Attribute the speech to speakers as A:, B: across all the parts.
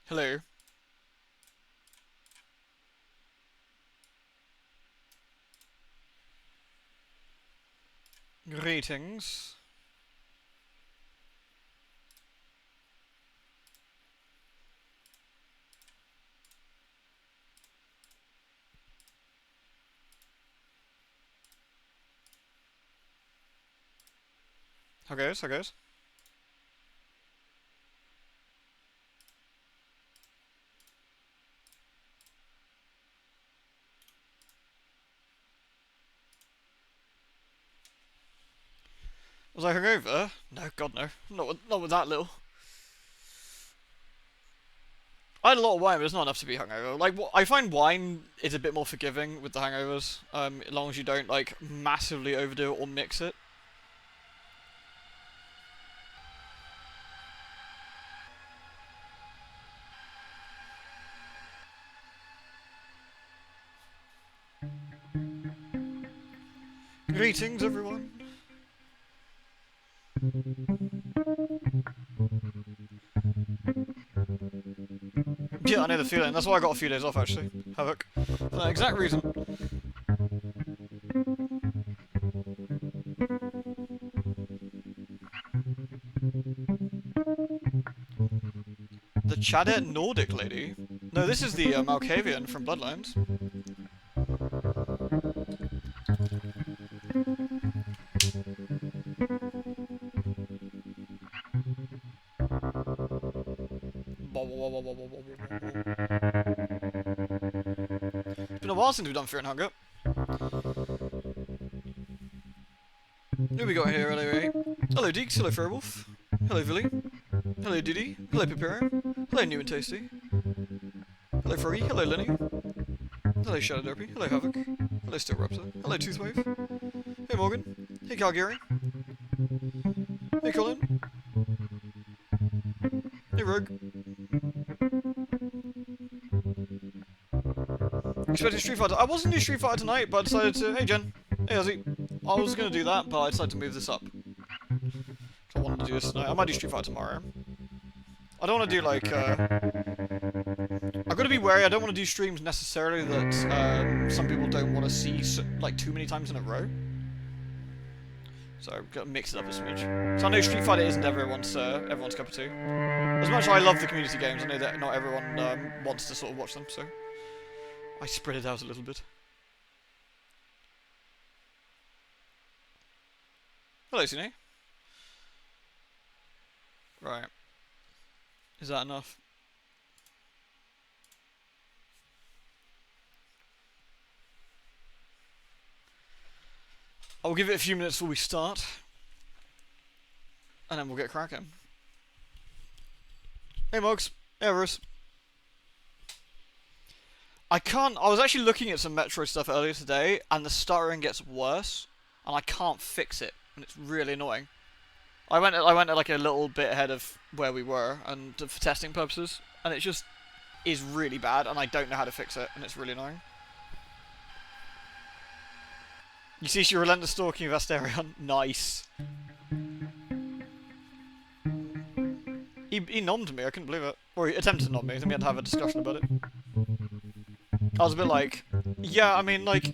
A: Hello. Greetings. How goes? How goes? Was I hungover? No, God no. Not with that little. I had a lot of wine, but it's not enough to be hungover. Like, I find wine is a bit more forgiving with the hangovers, as long as you don't, like, massively overdo it or mix it. Greetings, everyone. Yeah, I know the feeling. That's why I got a few days off, actually. Havoc. For that exact reason. The Chadet Nordic lady? No, this is the Malkavian from Bloodlines. It's been a while since we've done Fear and Hunger. Who we got here? Hello Deeks, hello Fairwolf, hello Villy, hello Diddy, hello Pipero, hello New and Tasty, hello Froggy, hello Lenny, hello Shadow Derpy, hello Havoc, hello Steel Raptor, hello Toothwave, hey Morgan, hey Calgary, hey Colin, hey Rogue. Expecting Street Fighter. I wasn't doing Street Fighter tonight, but I decided to. Hey Jen, hey Ozzy. I was gonna do that, but I decided to move this up. I wanted to do this tonight. I might do Street Fighter tomorrow. I don't want to do like. I've got to be wary. I don't want to do streams necessarily that some people don't want to see like too many times in a row. So I've got to mix it up a smidge. So I know Street Fighter isn't everyone's cup of tea. As much as I love the community games, I know that not everyone wants to sort of watch them. So I spread it out a little bit. Hello, Cine. Right. Is that enough? I'll give it a few minutes before we start. And then we'll get cracking. Hey, Mugs. Hey, Bruce. I was actually looking at some Metro stuff earlier today, and the stuttering gets worse, and I can't fix it, and it's really annoying. I went at like a little bit ahead of where we were, and for testing purposes, and it just is really bad, and I don't know how to fix it, and it's really annoying. You see, she relentless stalking of Asterion. Nice. He nommed me, I couldn't believe it. Or he attempted to nom me, then we had to have a discussion about it. I was a bit like, yeah, I mean, like,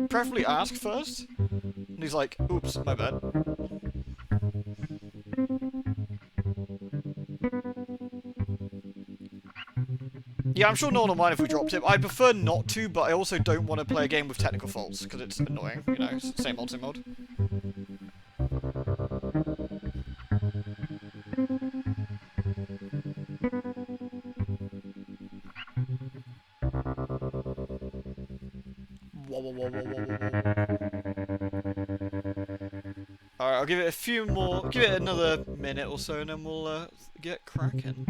A: preferably ask first. And he's like, oops, my bad. Yeah, I'm sure no one will mind if we dropped it. I prefer not to, but I also don't want to play a game with technical faults, because it's annoying, you know, it's same old, same old. Alright, I'll give it a few more, give it another minute or so, and then we'll get cracking.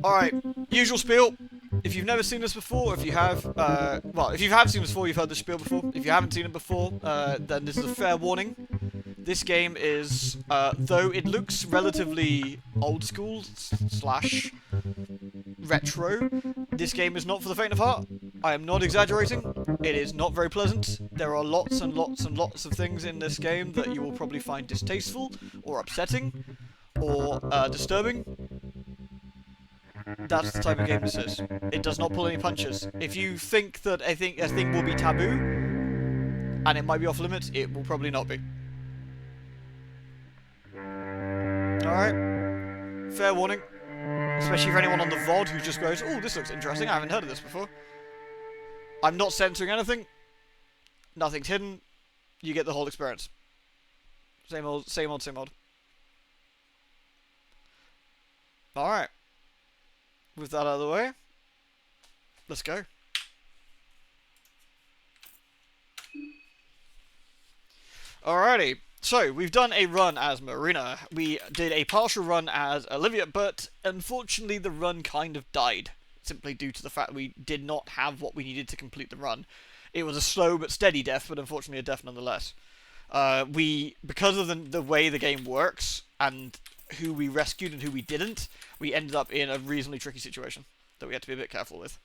A: Alright, usual spiel. If you've never seen this before, if you have, well, if you have seen this before, you've heard the spiel before. If you haven't seen it before, then this is a fair warning. This game is, though it looks relatively old school slash retro, this game is not for the faint of heart. I am not exaggerating. It is not very pleasant. There are lots and lots and lots of things in this game that you will probably find distasteful or upsetting, or disturbing, that's the type of game this is. It does not pull any punches. If you think that a thing will be taboo, and it might be off limits, it will probably not be. Alright. Fair warning. Especially for anyone on the VOD who just goes, oh, this looks interesting, I haven't heard of this before. I'm not censoring anything. Nothing's hidden. You get the whole experience. Same old, same old, same old. Alright. With that out of the way, let's go. Alrighty. So, we've done a run as Marina. We did a partial run as Olivia, but unfortunately the run kind of died. Simply due to the fact we did not have what we needed to complete the run. It was a slow but steady death, but unfortunately a death nonetheless. Because of the way the game works, and who we rescued and who we didn't, we ended up in a reasonably tricky situation that we had to be a bit careful with.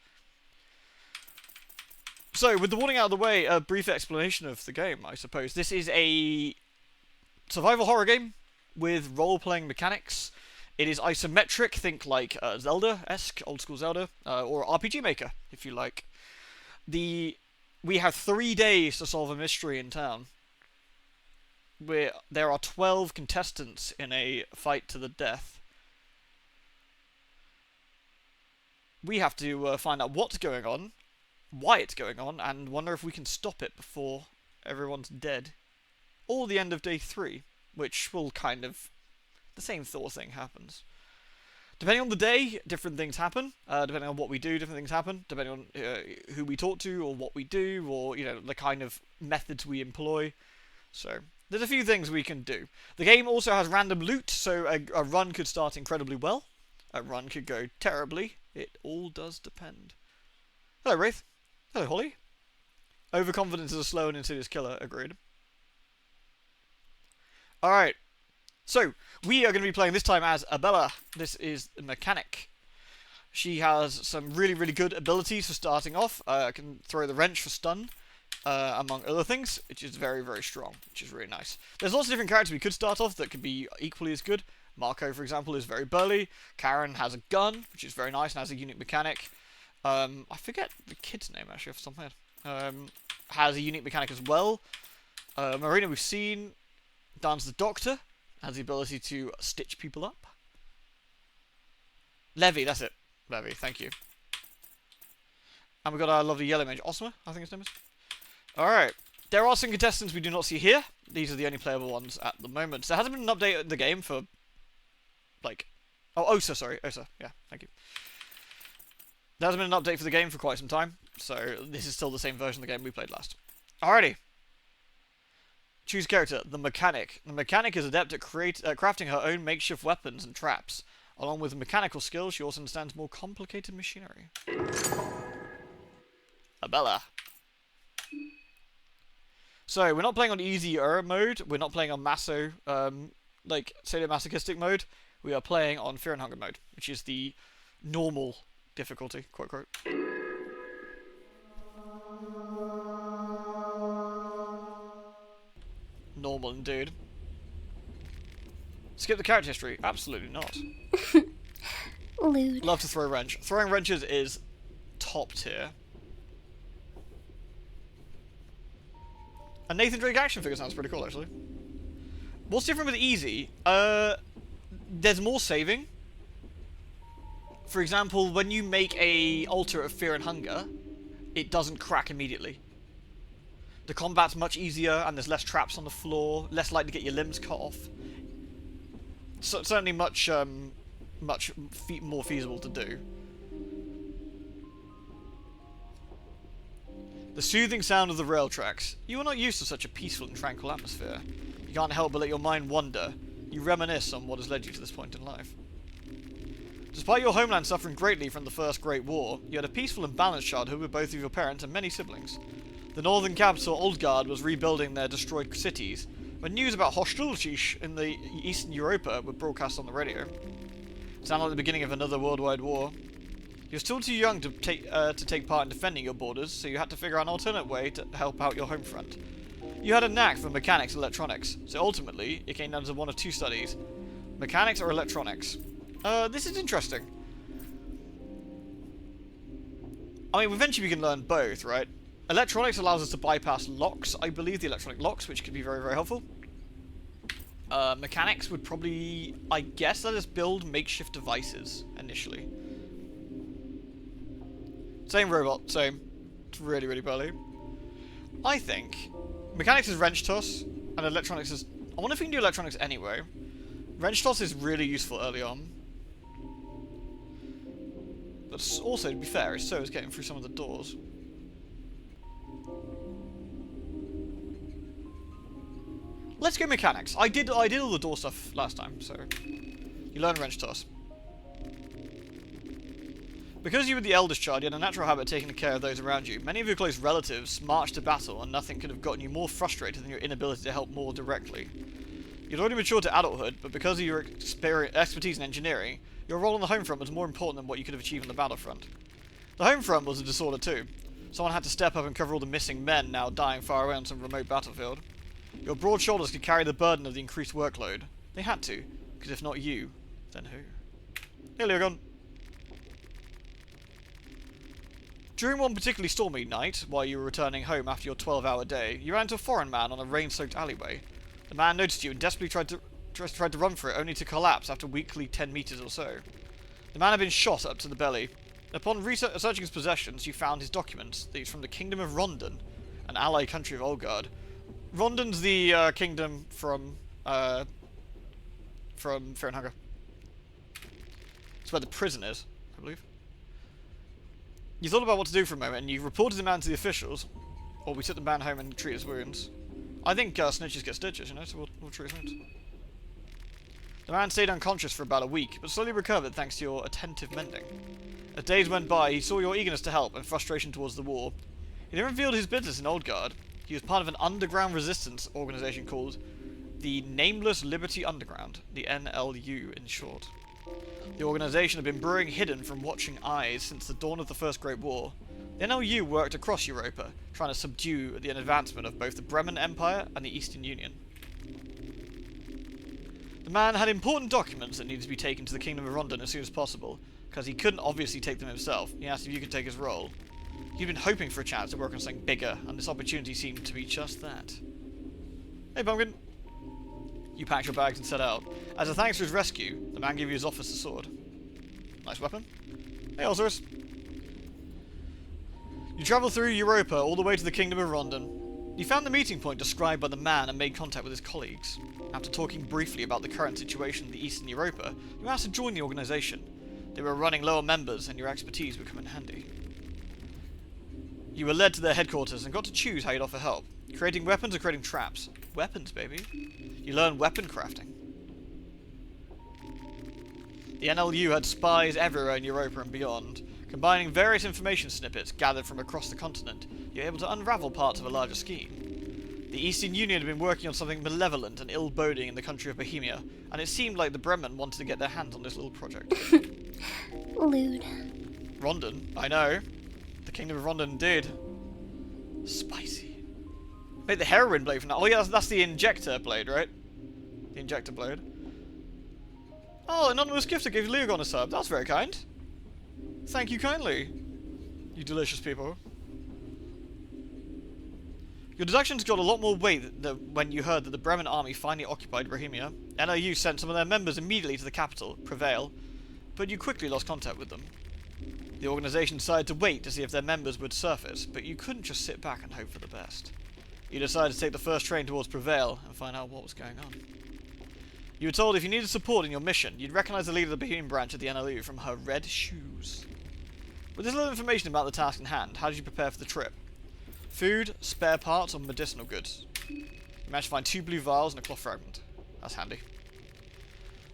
A: So, with the warning out of the way, a brief explanation of the game, I suppose. This is a survival horror game with role-playing mechanics. It is isometric, think like Zelda-esque, old-school Zelda, or RPG Maker, if you like. We have 3 days to solve a mystery in town. There are 12 contestants in a fight to the death. We have to find out what's going on, why it's going on, and wonder if we can stop it before everyone's dead. Or the end of day 3, which will kind of... the same Thor thing happens. Depending on the day, different things happen. Depending on what we do, different things happen. Depending on who we talk to, or what we do, or, you know, the kind of methods we employ. So, there's a few things we can do. The game also has random loot, so a run could start incredibly well. A run could go terribly. It all does depend. Hello, Wraith. Hello, Holly. Overconfidence is a slow and insidious killer. Agreed. Alright. So, we are going to be playing this time as Abella. This is the Mechanic. She has some really, really good abilities for starting off. Can throw the wrench for stun, among other things, which is very, very strong, which is really nice. There's lots of different characters we could start off that could be equally as good. Marco, for example, is very burly. Karen has a gun, which is very nice and has a unique mechanic. I forget the kid's name, actually, off the top of my head. Has a unique mechanic as well. Marina, we've seen. Dan's the Doctor. Has the ability to stitch people up. Levy, that's it. Levy, thank you. And we've got our lovely yellow mage, Osma, I think his name is. Alright. There are some contestants we do not see here. These are the only playable ones at the moment. So there hasn't been an update in the game for, like... oh, Osa, sorry. Osa, yeah, thank you. There hasn't been an update for the game for quite some time. So this is still the same version of the game we played last. Alrighty. Choose character, the Mechanic. The Mechanic is adept at crafting her own makeshift weapons and traps. Along with mechanical skills, she also understands more complicated machinery. Abella. So, we're not playing on easier mode. We're not playing on like, sadomasochistic mode. We are playing on Fear and Hunger mode, which is the normal difficulty, quote, quote. Normal indeed. Skip the character history? Absolutely not.
B: Lewd.
A: Love to throw a wrench. Throwing wrenches is top tier. A Nathan Drake action figure sounds pretty cool, actually. What's different with easy? There's more saving. For example, when you make a altar of Fear and Hunger, it doesn't crack immediately. The combat's much easier, and there's less traps on the floor, less likely to get your limbs cut off. So it's certainly much more feasible to do. The soothing sound of the rail tracks. You are not used to such a peaceful and tranquil atmosphere. You can't help but let your mind wander. You reminisce on what has led you to this point in life. Despite your homeland suffering greatly from the First Great War, you had a peaceful and balanced childhood with both of your parents and many siblings. The northern capital, Oldgard, was rebuilding their destroyed cities, when news about hostilities in the Eastern Europa were broadcast on the radio. It sounded like the beginning of another worldwide war. You're still too young to take part in defending your borders, so you had to figure out an alternate way to help out your home front. You had a knack for mechanics and electronics, so ultimately, it came down to one of two studies. Mechanics or electronics? This is interesting. I mean, eventually we can learn both, right? Electronics allows us to bypass locks, I believe, the electronic locks, which could be very, very helpful. Mechanics would probably, I guess, let us build makeshift devices, initially. Same robot, same. It's really, really burly. I think mechanics is wrench toss, and electronics is... I wonder if we can do electronics anyway. Wrench toss is really useful early on. But also, to be fair, so is getting through some of the doors. Let's go mechanics. I did all the door stuff last time, so you learn wrench toss. Because you were the eldest child, you had a natural habit of taking care of those around you. Many of your close relatives marched to battle, and nothing could have gotten you more frustrated than your inability to help more directly. You'd already matured to adulthood, but because of your expertise in engineering, your role on the home front was more important than what you could have achieved on the battlefront. The home front was a disorder too. Someone had to step up and cover all the missing men now dying far away on some remote battlefield. Your broad shoulders could carry the burden of the increased workload. They had to, because if not you, then who? Hey, Leogon. During one particularly stormy night, while you were returning home after your 12-hour day, you ran into a foreign man on a rain-soaked alleyway. The man noticed you and desperately tried to run for it, only to collapse after weakly 10 meters or so. The man had been shot up to the belly. Upon searching his possessions, you found his documents. These from the Kingdom of Rondon, an ally country of Olgard. Rondon's the kingdom from Fear and Hunger. It's where the prison is, I believe. You thought about what to do for a moment, and you reported the man to the officials, or we took the man home and treated his wounds. I think snitches get stitches, you know, so we'll treat his wounds. The man stayed unconscious for about a week, but slowly recovered thanks to your attentive mending. As days went by, he saw your eagerness to help and frustration towards the war. He then revealed his business in Oldgard. He was part of an underground resistance organization called the Nameless Liberty Underground, the NLU in short. The organization had been brewing hidden from watching eyes since the dawn of the First Great War. The NLU worked across Europa, trying to subdue the advancement of both the Bremen Empire and the Eastern Union. The man had important documents that needed to be taken to the Kingdom of Rondon as soon as possible, because he couldn't obviously take them himself. He asked if you could take his role. He'd been hoping for a chance to work on something bigger, and this opportunity seemed to be just that. Hey, Pumpkin. You packed your bags and set out. As a thanks for his rescue, the man gave you his officer's sword. Nice weapon. Hey, Osiris. You travelled through Europa all the way to the Kingdom of Rondon. You found the meeting point described by the man and made contact with his colleagues. After talking briefly about the current situation in Eastern Europa, you asked to join the organisation. They were running low on members, and your expertise would come in handy. You were led to their headquarters and got to choose how you'd offer help. Creating weapons or creating traps. Weapons, baby. You learn weapon crafting. The NLU had spies everywhere in Europa and beyond. Combining various information snippets gathered from across the continent, you were able to unravel parts of a larger scheme. The Eastern Union had been working on something malevolent and ill-boding in the country of Bohemia, and it seemed like the Bremen wanted to get their hands on this little project.
B: Lewd.
A: Rondon? I know. The Kingdom of Rondon did. Spicy. Made the heroin blade from that. Oh yeah, that's the injector blade, right? The injector blade. Oh, anonymous gifter gave Leogon a sub. That's very kind. Thank you kindly. You delicious people. Your deductions got a lot more weight when you heard that the Bremen army finally occupied Bohemia. NLU sent some of their members immediately to the capital, Prevail, but you quickly lost contact with them. The organisation decided to wait to see if their members would surface, but you couldn't just sit back and hope for the best. You decided to take the first train towards Prevail and find out what was going on. You were told if you needed support in your mission, you'd recognise the leader of the Bohemian branch of the NLU from her red shoes. With this little information about the task in hand, how did you prepare for the trip? Food, spare parts, or medicinal goods? You managed to find 2 blue vials and a cloth fragment. That's handy.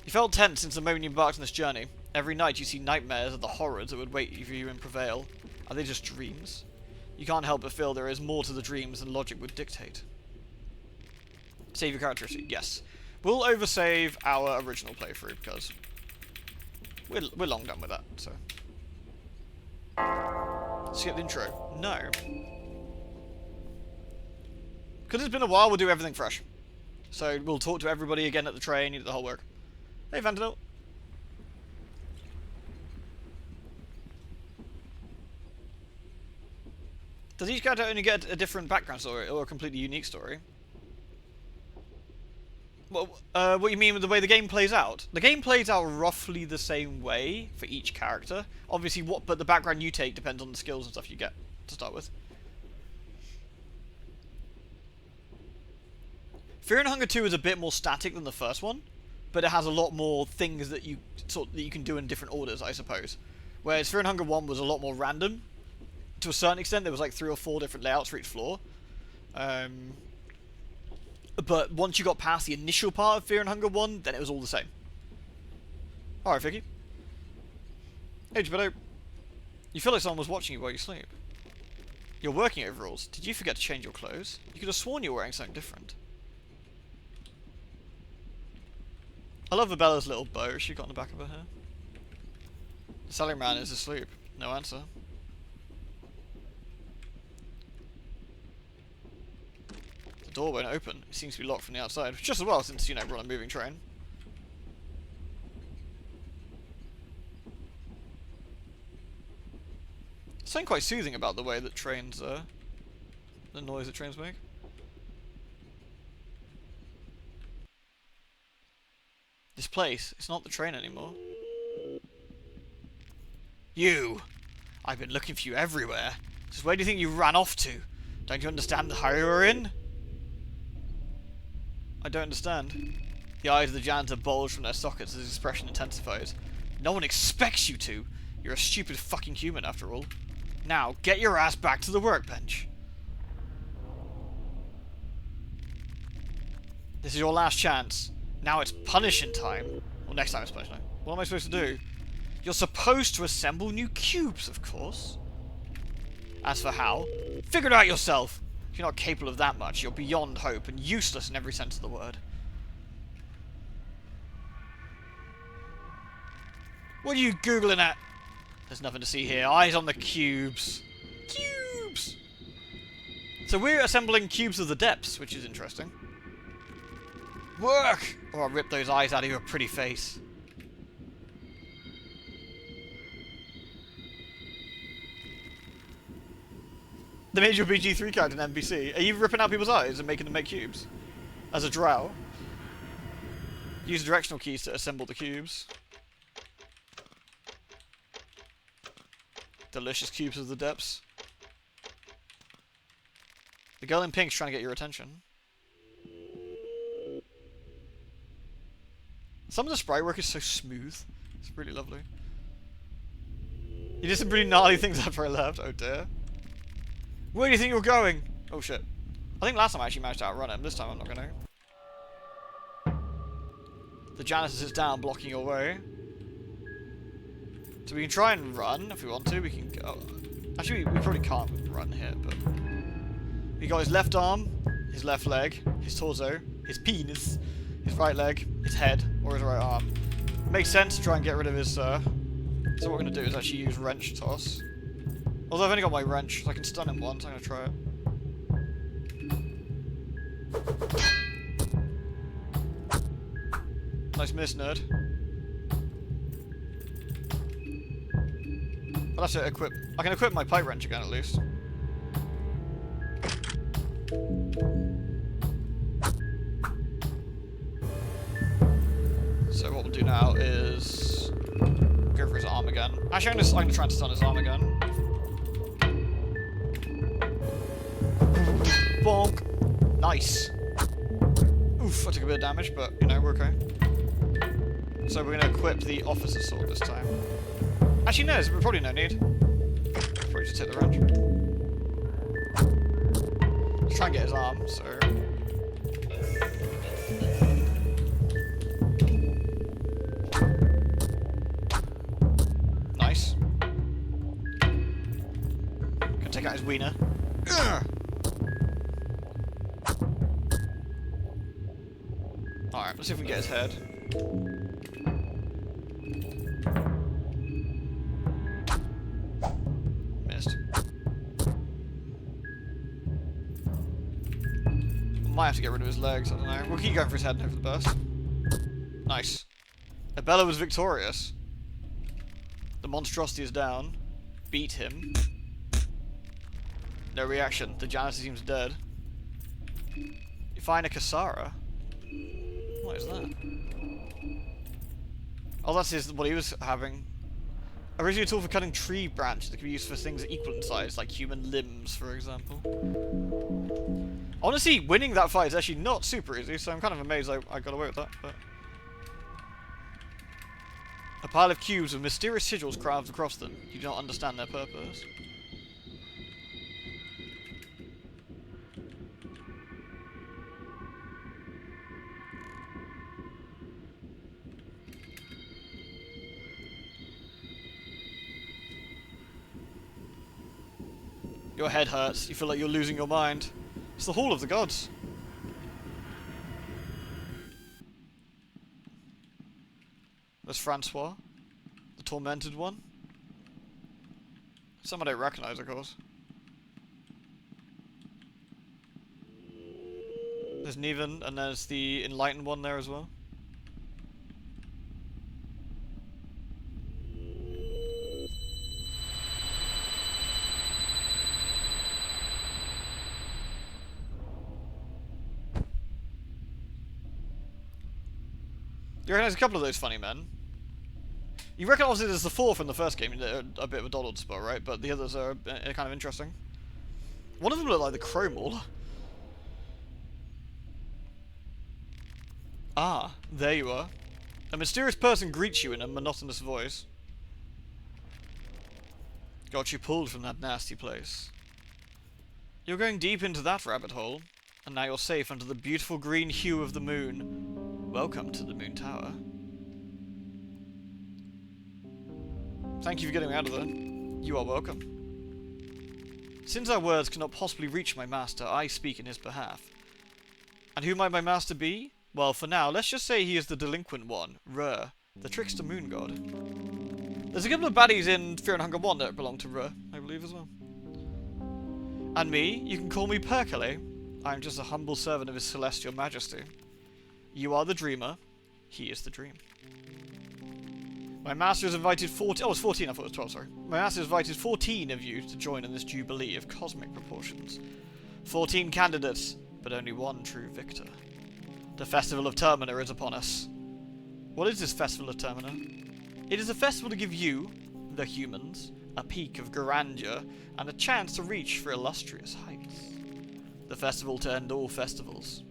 A: You felt tense since the moment you embarked on this journey. Every night you see nightmares of the horrors that would wait for you in Prevail. Are they just dreams? You can't help but feel there is more to the dreams than logic would dictate. Save your characteristic, yes. We'll oversave our original playthrough, because we're long done with that, so. Skip the intro. No. Because it's been a while, we'll do everything fresh. So we'll talk to everybody again at the train, you do the whole work. Hey, Vanderbilt. Does each character only get a different background story or a completely unique story? What you mean with the way the game plays out? The game plays out roughly the same way for each character. Obviously, but the background you take depends on the skills and stuff you get to start with. Fear and Hunger 2 is a bit more static than the first one, but it has a lot more things that you can do in different orders, I suppose. Whereas Fear and Hunger 1 was a lot more random. To a certain extent, there was like 3 or 4 different layouts for each floor. But once you got past the initial part of Fear and Hunger 1, then it was all the same. Alright, Vicky. Hey, Jabito. You feel like someone was watching you while you sleep. You're working overalls. Did you forget to change your clothes? You could have sworn you were wearing something different. I love Abella's little bow she got on the back of her hair. The salaryman is asleep. No answer. The door won't open. It seems to be locked from the outside. Just as well, since, you know, we're on a moving train. Something quite soothing about the way that trains, the noise that trains make. This place, it's not the train anymore. You! I've been looking for you everywhere. Just where do you think you ran off to? Don't you understand the hurry we're in? I don't understand. The eyes of the janitor bulge from their sockets as his expression intensifies. No one expects you to. You're a stupid fucking human after all. Now, get your ass back to the workbench. This is your last chance. Now it's punishing time. Well, next time it's punishing time. What am I supposed to do? You're supposed to assemble new cubes, of course. As for how, figure it out yourself. If you're not capable of that much, you're beyond hope and useless in every sense of the word. What are you Googling at? There's nothing to see here. Eyes on the cubes. Cubes! So we're assembling cubes of the depths, which is interesting. Work! Or I'll rip those eyes out of your pretty face. They made you a BG3 character in NPC. Are you ripping out people's eyes and making them make cubes? As a drow? Use directional keys to assemble the cubes. Delicious cubes of the depths. The girl in pink's trying to get your attention. Some of the sprite work is so smooth. It's really lovely. You did some pretty gnarly things after I left. Oh dear. Where do you think you're going? Oh shit. I think last time I actually managed to outrun him. This time I'm not gonna. The janitor sits down, blocking your way. So we can try and run if we want to. We can go. Actually, we probably can't run here, but. We got his left arm, his left leg, his torso, his penis, his right leg, his head, or his right arm. Makes sense to try and get rid of his, So what we're going to do is actually use wrench toss. Although I've only got my wrench, so I can stun him once. I'm going to try it. Nice miss, nerd. I'll have to equip... I can equip my pipe wrench again, at least. So what we'll do now is... go for his arm again. Actually, I'm going to try and stun his arm again. Bonk! Nice! Oof, I took a bit of damage, but, you know, we're okay. So we're going to equip the officer's sword this time. Actually, no, there's probably no need. Probably just hit the wrench. Let's try and get his arm, so... Nice. Gonna take out his wiener. Alright, let's see if we can get his head. Missed. Might have to get rid of his legs, I don't know. We'll keep going for his head and hope for the best. Nice. Abella was victorious. The monstrosity is down. Beat him. No reaction. The janitor seems dead. You find a Kasara. What is that? Oh, that's what he was having. Originally a tool for cutting tree branches that can be used for things equal in size, like human limbs, for example. Honestly, winning that fight is actually not super easy, so I'm kind of amazed I got away with that. But a pile of cubes with mysterious sigils carved across them. You do not understand their purpose. Your head hurts. You feel like you're losing your mind. It's the Hall of the Gods. There's Francois, the tormented one. Some I don't recognise, of course. There's Neven, and there's the enlightened one there as well. You recognise a couple of those funny men. You reckon obviously there's the four from the first game, they're a bit of a doddled spot, right? But the others are kind of interesting. One of them looked like the Crow Mauler. Ah, there you are. A mysterious person greets you in a monotonous voice. Got you pulled from that nasty place. You're going deep into that rabbit hole, and now you're safe under the beautiful green hue of the moon. Welcome to the Moon Tower. Thank you for getting me out of there. You are welcome. Since our words cannot possibly reach my master, I speak in his behalf. And who might my master be? Well, for now, let's just say he is the delinquent one, Rur, the trickster moon god. There's a couple of baddies in Fear and Hunger 1 that belong to Rur, I believe, as well. And me, you can call me Perkele. I am just a humble servant of his celestial majesty. You are the dreamer, he is the dream. My master has invited 14... Oh, it's 14, I thought it was 12, sorry. My master has invited 14 of you to join in this jubilee of cosmic proportions. 14 candidates, but only one true victor. The festival of Termina is upon us. What is this festival of Termina? It is a festival to give you, the humans, a peak of grandeur and a chance to reach for illustrious heights. The festival to end all festivals.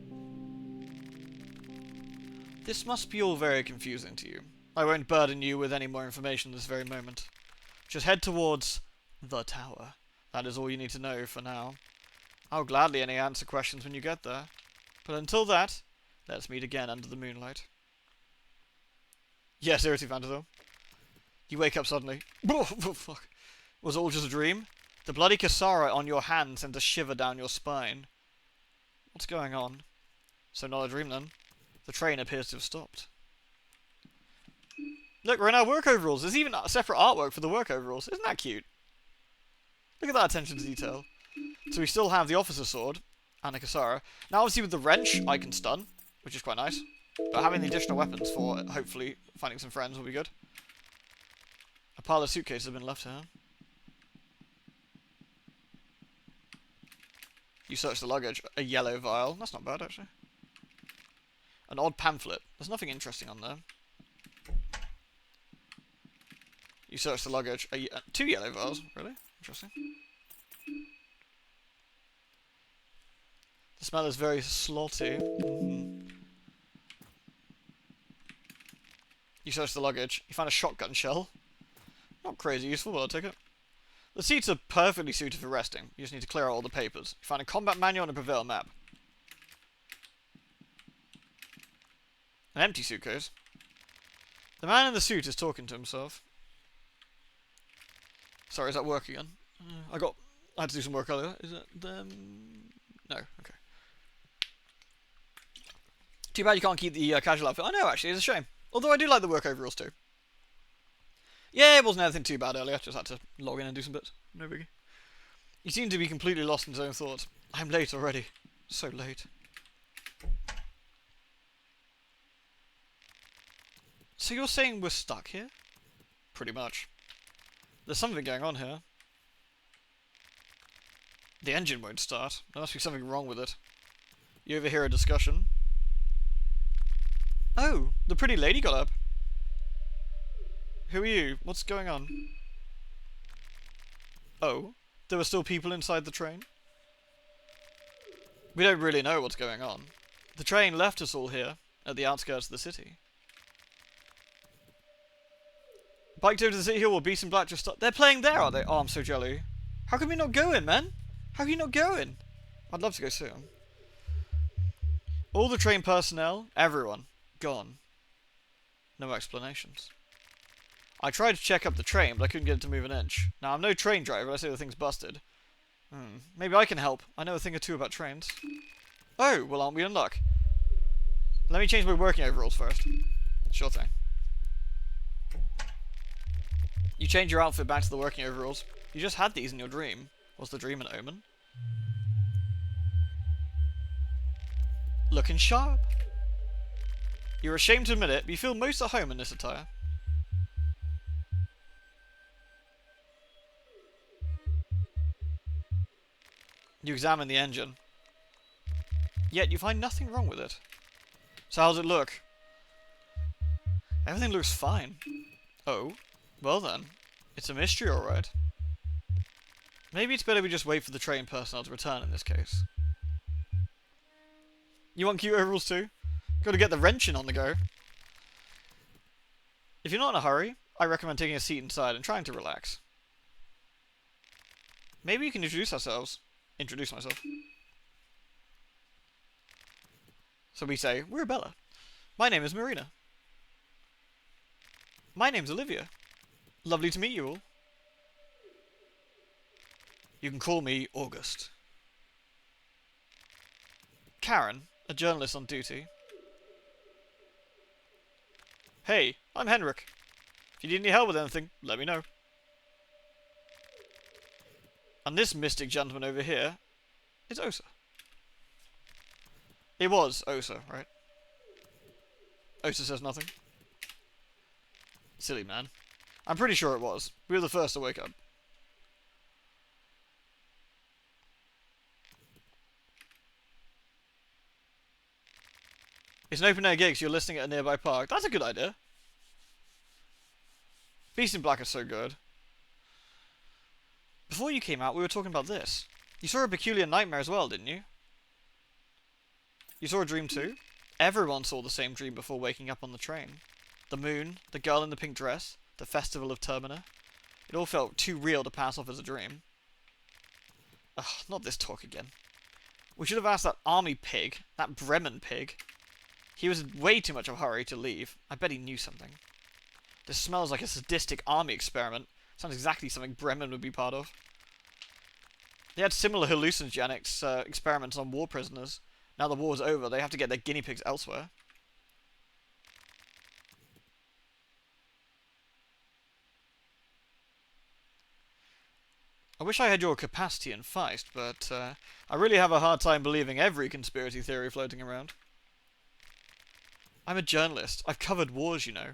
A: This must be all very confusing to you. I won't burden you with any more information this very moment. Just head towards the tower. That is all you need to know for now. I'll gladly answer questions when you get there. But until that, let's meet again under the moonlight. Yeah, seriously, Phantasm. You wake up suddenly. Fuck. Was it all just a dream? The bloody Kasara on your hand sent a shiver down your spine. What's going on? So not a dream then. The train appears to have stopped. Look, we're in our work overalls. There's even a separate artwork for the work overalls. Isn't that cute? Look at that attention to detail. So we still have the officer's sword and a Kasara. Now obviously with the wrench, I can stun, which is quite nice. But having the additional weapons for, hopefully, finding some friends will be good. A pile of suitcases have been left here. You search the luggage. A yellow vial. That's not bad, actually. An odd pamphlet. There's nothing interesting on there. You search the luggage. Two yellow vials. Really? Interesting. The smell is very slotty. You search the luggage. You find a shotgun shell. Not crazy useful, but I'll take it. The seats are perfectly suited for resting. You just need to clear out all the papers. You find a combat manual and a Prevail map. An empty suitcase. The man in the suit is talking to himself. Sorry, is that work again? I had to do some work earlier. Is it them? No, okay. Too bad you can't keep the casual outfit. I know, actually, it's a shame. Although I do like the work overalls too. Yeah, it wasn't anything too bad earlier. Just had to log in and do some bits. No biggie. He seemed to be completely lost in his own thoughts. I'm late already. So late. So you're saying we're stuck here? Pretty much. There's something going on here. The engine won't start. There must be something wrong with it. You overhear a discussion. Oh, the pretty lady got up. Who are you? What's going on? Oh, there were still people inside the train? We don't really know what's going on. The train left us all here, at the outskirts of the city. Biked over to the city hall while Beast and Black just start. They're playing there, are they? Oh, I'm so jelly. How can we not go in, man? How can you not go in? I'd love to go soon. All the train personnel, everyone, gone. No explanations. I tried to check up the train, but I couldn't get it to move an inch. Now, I'm no train driver, I say the thing's busted. Maybe I can help. I know a thing or two about trains. Oh, well, aren't we in luck? Let me change my working overalls first. Sure thing. You change your outfit back to the working overalls. You just had these in your dream. Was the dream an omen? Looking sharp. You're ashamed to admit it, but you feel most at home in this attire. You examine the engine. Yet you find nothing wrong with it. So how's it look? Everything looks fine. Oh, well then. It's a mystery, alright. Maybe it's better we just wait for the train personnel to return in this case. You want cute overalls too? Gotta get the wrenching on the go. If you're not in a hurry, I recommend taking a seat inside and trying to relax. Maybe you can introduce ourselves. Introduce myself. So we say, we're Abella. My name is Marina. My name's Olivia. Lovely to meet you all. You can call me August. Karen, a journalist on duty. Hey, I'm Henrik. If you need any help with anything, let me know. And this mystic gentleman over here is Osa. It was Osa, right? Osa says nothing. Silly man. I'm pretty sure it was. We were the first to wake up. It's an open-air gig, so you're listening at a nearby park. That's a good idea. Beast in Black is so good. Before you came out, we were talking about this. You saw a peculiar nightmare as well, didn't you? You saw a dream too? Everyone saw the same dream before waking up on the train. The moon, the girl in the pink dress, the festival of Termina. It all felt too real to pass off as a dream. Ugh, not this talk again. We should have asked that army pig, that Bremen pig. He was in way too much of a hurry to leave. I bet he knew something. This smells like a sadistic army experiment. Sounds exactly something Bremen would be part of. They had similar hallucinogenics experiments on war prisoners. Now the war's over, they have to get their guinea pigs elsewhere. I wish I had your capacity in Feist, but I really have a hard time believing every conspiracy theory floating around. I'm a journalist. I've covered wars, you know.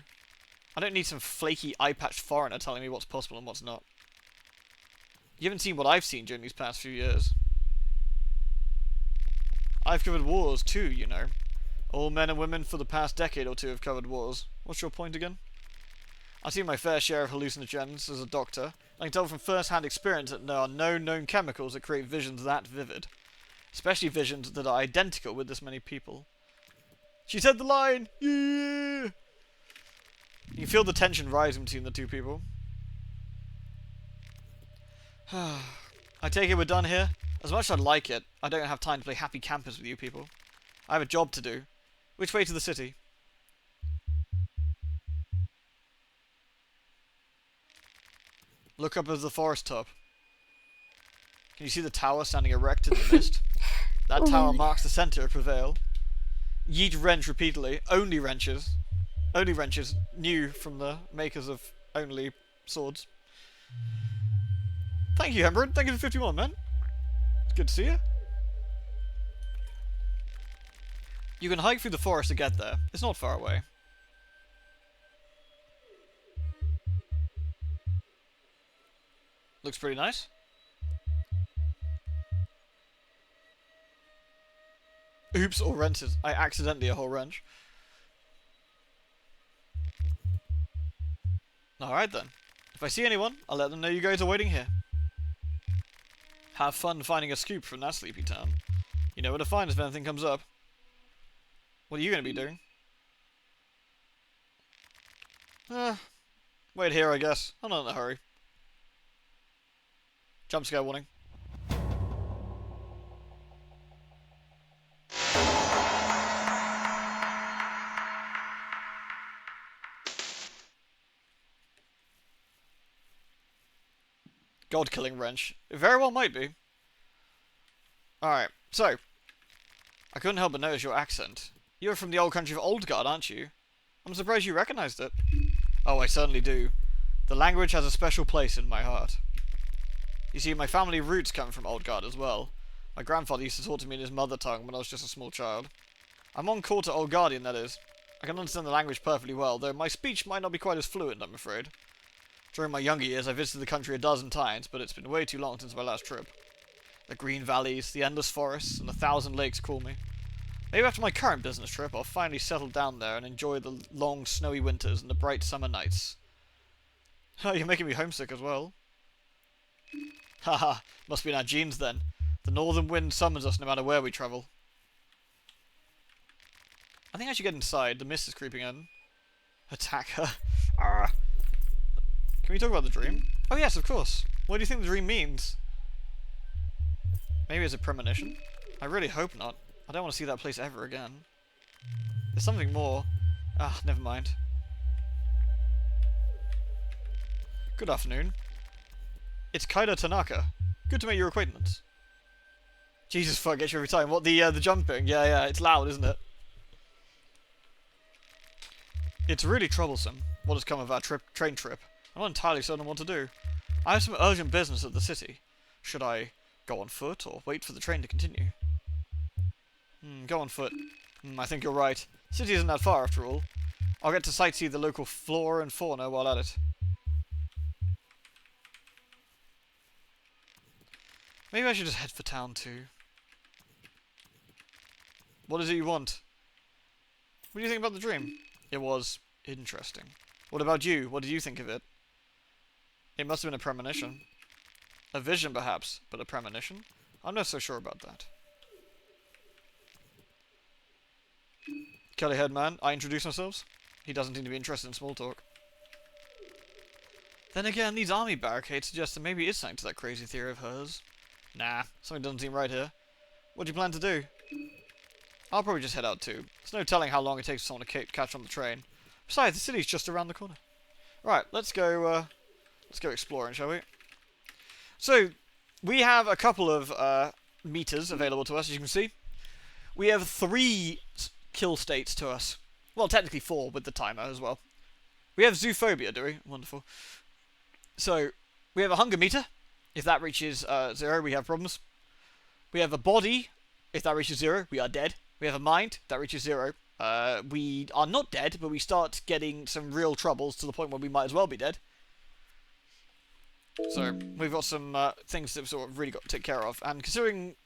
A: I don't need some flaky eye-patched foreigner telling me what's possible and what's not. You haven't seen what I've seen during these past few years. I've covered wars too, you know. All men and women for the past decade or two have covered wars. What's your point again? I've seen my fair share of hallucinogens as a doctor. I can tell from first-hand experience that there are no known chemicals that create visions that vivid. Especially visions that are identical with this many people. She said the line! Yeah! You can feel the tension rising between the two people. I take it we're done here? As much as I'd like it, I don't have time to play happy campers with you people. I have a job to do. Which way to the city? Look up at the forest top. Can you see the tower standing erect in the mist? That tower marks the centre of Prevail. Yeet wrench repeatedly. Only wrenches. Only wrenches new from the makers of only swords. Thank you, Hembrun. Thank you for 51, man. It's good to see you. You can hike through the forest to get there. It's not far away. Looks pretty nice. Oops, or rented. I accidentally a whole wrench. Alright then. If I see anyone, I'll let them know you guys are waiting here. Have fun finding a scoop from that sleepy town. You know where to find us if anything comes up. What are you going to be doing? Wait here, I guess. I'm not in a hurry. Jump scare warning. God-killing wrench. It very well might be. Alright, so. I couldn't help but notice your accent. You're from the old country of Oldgard, aren't you? I'm surprised you recognized it. Oh, I certainly do. The language has a special place in my heart. You see, my family roots come from Oldgard as well. My grandfather used to talk to me in his mother tongue when I was just a small child. I'm on court at Oldgardian, that is. I can understand the language perfectly well, though my speech might not be quite as fluent, I'm afraid. During my younger years, I visited the country a dozen times, but it's been way too long since my last trip. The green valleys, the endless forests, and 1,000 lakes call me. Maybe after my current business trip, I'll finally settle down there and enjoy the long, snowy winters and the bright summer nights. Oh, you're making me homesick as well. Haha, must be in our genes then. The northern wind summons us no matter where we travel. I think I should get inside. The mist is creeping in. Attack her. Arrgh. Can we talk about the dream? Oh yes, of course. What do you think the dream means? Maybe it's a premonition? I really hope not. I don't want to see that place ever again. There's something more. Ah, never mind. Good afternoon. It's Kaida Tanaka. Good to make your acquaintance. Jesus fuck, get you every time. What, the jumping? Yeah, it's loud, isn't it? It's really troublesome, what has come of our train trip. I'm not entirely certain what to do. I have some urgent business at the city. Should I go on foot or wait for the train to continue? Go on foot. I think you're right. The city isn't that far after all. I'll get to sightsee the local flora and fauna while at it. Maybe I should just head for town too. What is it you want? What do you think about the dream? It was interesting. What about you? What did you think of it? It must have been a premonition. A vision, perhaps, but a premonition? I'm not so sure about that. Curly-haired man, I introduce ourselves. He doesn't seem to be interested in small talk. Then again, these army barricades suggest that maybe it is something to that crazy theory of hers. Nah, something doesn't seem right here. What do you plan to do? I'll probably just head out too. There's no telling how long it takes for someone to catch on the train. Besides, the city's just around the corner. Right, let's go exploring, shall we? So, we have a couple of meters available to us, as you can see. We have 3 kill states to us. Well, technically 4 with the timer as well. We have zoophobia, do we? Wonderful. So, we have a hunger meter. If that reaches 0, we have problems. We have a body. If that reaches 0, we are dead. We have a mind. If that reaches 0. We are not dead, but we start getting some real troubles to the point where we might as well be dead. So, we've got some things that we've sort of really got to take care of. And considering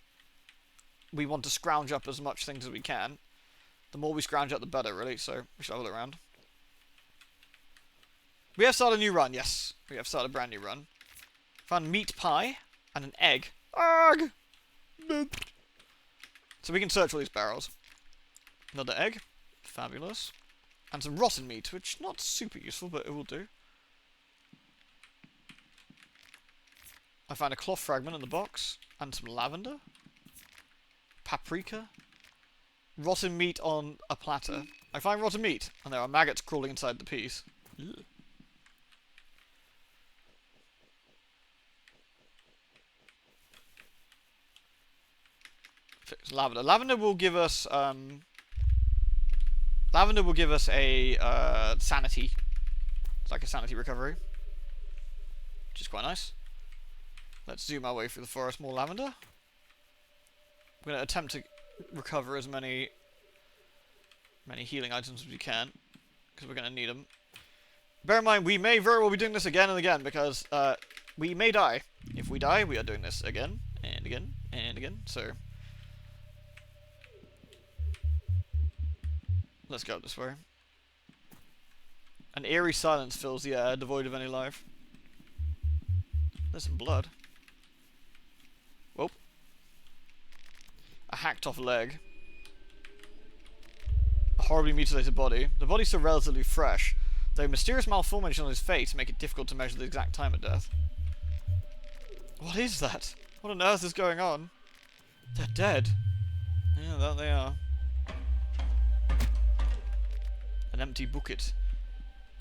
A: we want to scrounge up as much things as we can, the more we scrounge up, the better, really. So, we should have a look around. We have started a new run, yes. We have started a brand new run. Found meat pie and an egg. Arrgh! So we can search all these barrels. Another egg. Fabulous. And some rotten meat, which not super useful, but it will do. I found a cloth fragment in the box. And some lavender. Paprika. Rotten meat on a platter. I find rotten meat, and there are maggots crawling inside the piece. Ugh. Lavender. Lavender will give us a sanity. It's like a sanity recovery, which is quite nice. Let's zoom our way through the forest. More lavender. We're going to attempt to recover as many healing items as we can, because we're going to need them. Bear in mind, we may very well be doing this again and again, because we may die. If we die, we are doing this again, and again, and again, so... Let's go this way. An eerie silence fills the air, devoid of any life. There's some blood. Whoop. A hacked off leg. A horribly mutilated body. The body's still relatively fresh, though mysterious malformation on his face make it difficult to measure the exact time of death. What is that? What on earth is going on? They're dead. Yeah, that they are. An empty bucket.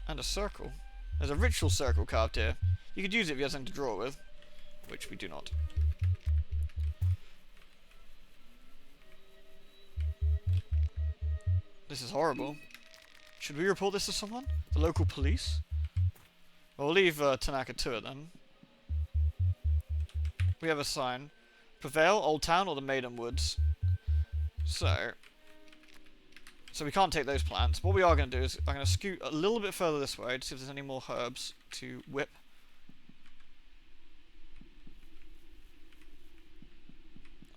A: And a circle. There's a ritual circle carved here. You could use it if you have something to draw with. Which we do not. This is horrible. Should we report this to someone? The local police? Well, we'll leave Tanaka to it then. We have a sign. Prevail, Old Town, or the Maiden Woods. So we can't take those plants. What we are going to do is I'm going to scoot a little bit further this way to see if there's any more herbs to whip.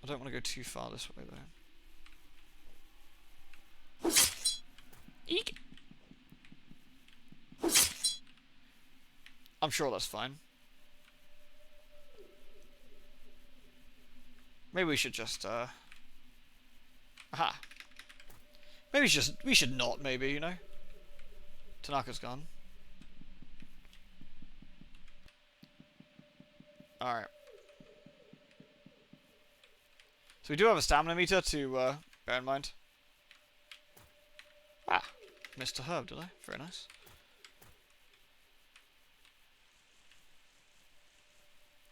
A: I don't want to go too far this way though. Eek! I'm sure that's fine. Maybe we should just aha. Maybe we should not, maybe, you know? Tanaka's gone. Alright. So we do have a stamina meter to bear in mind. Ah, Mr. Herb, did I? Very nice.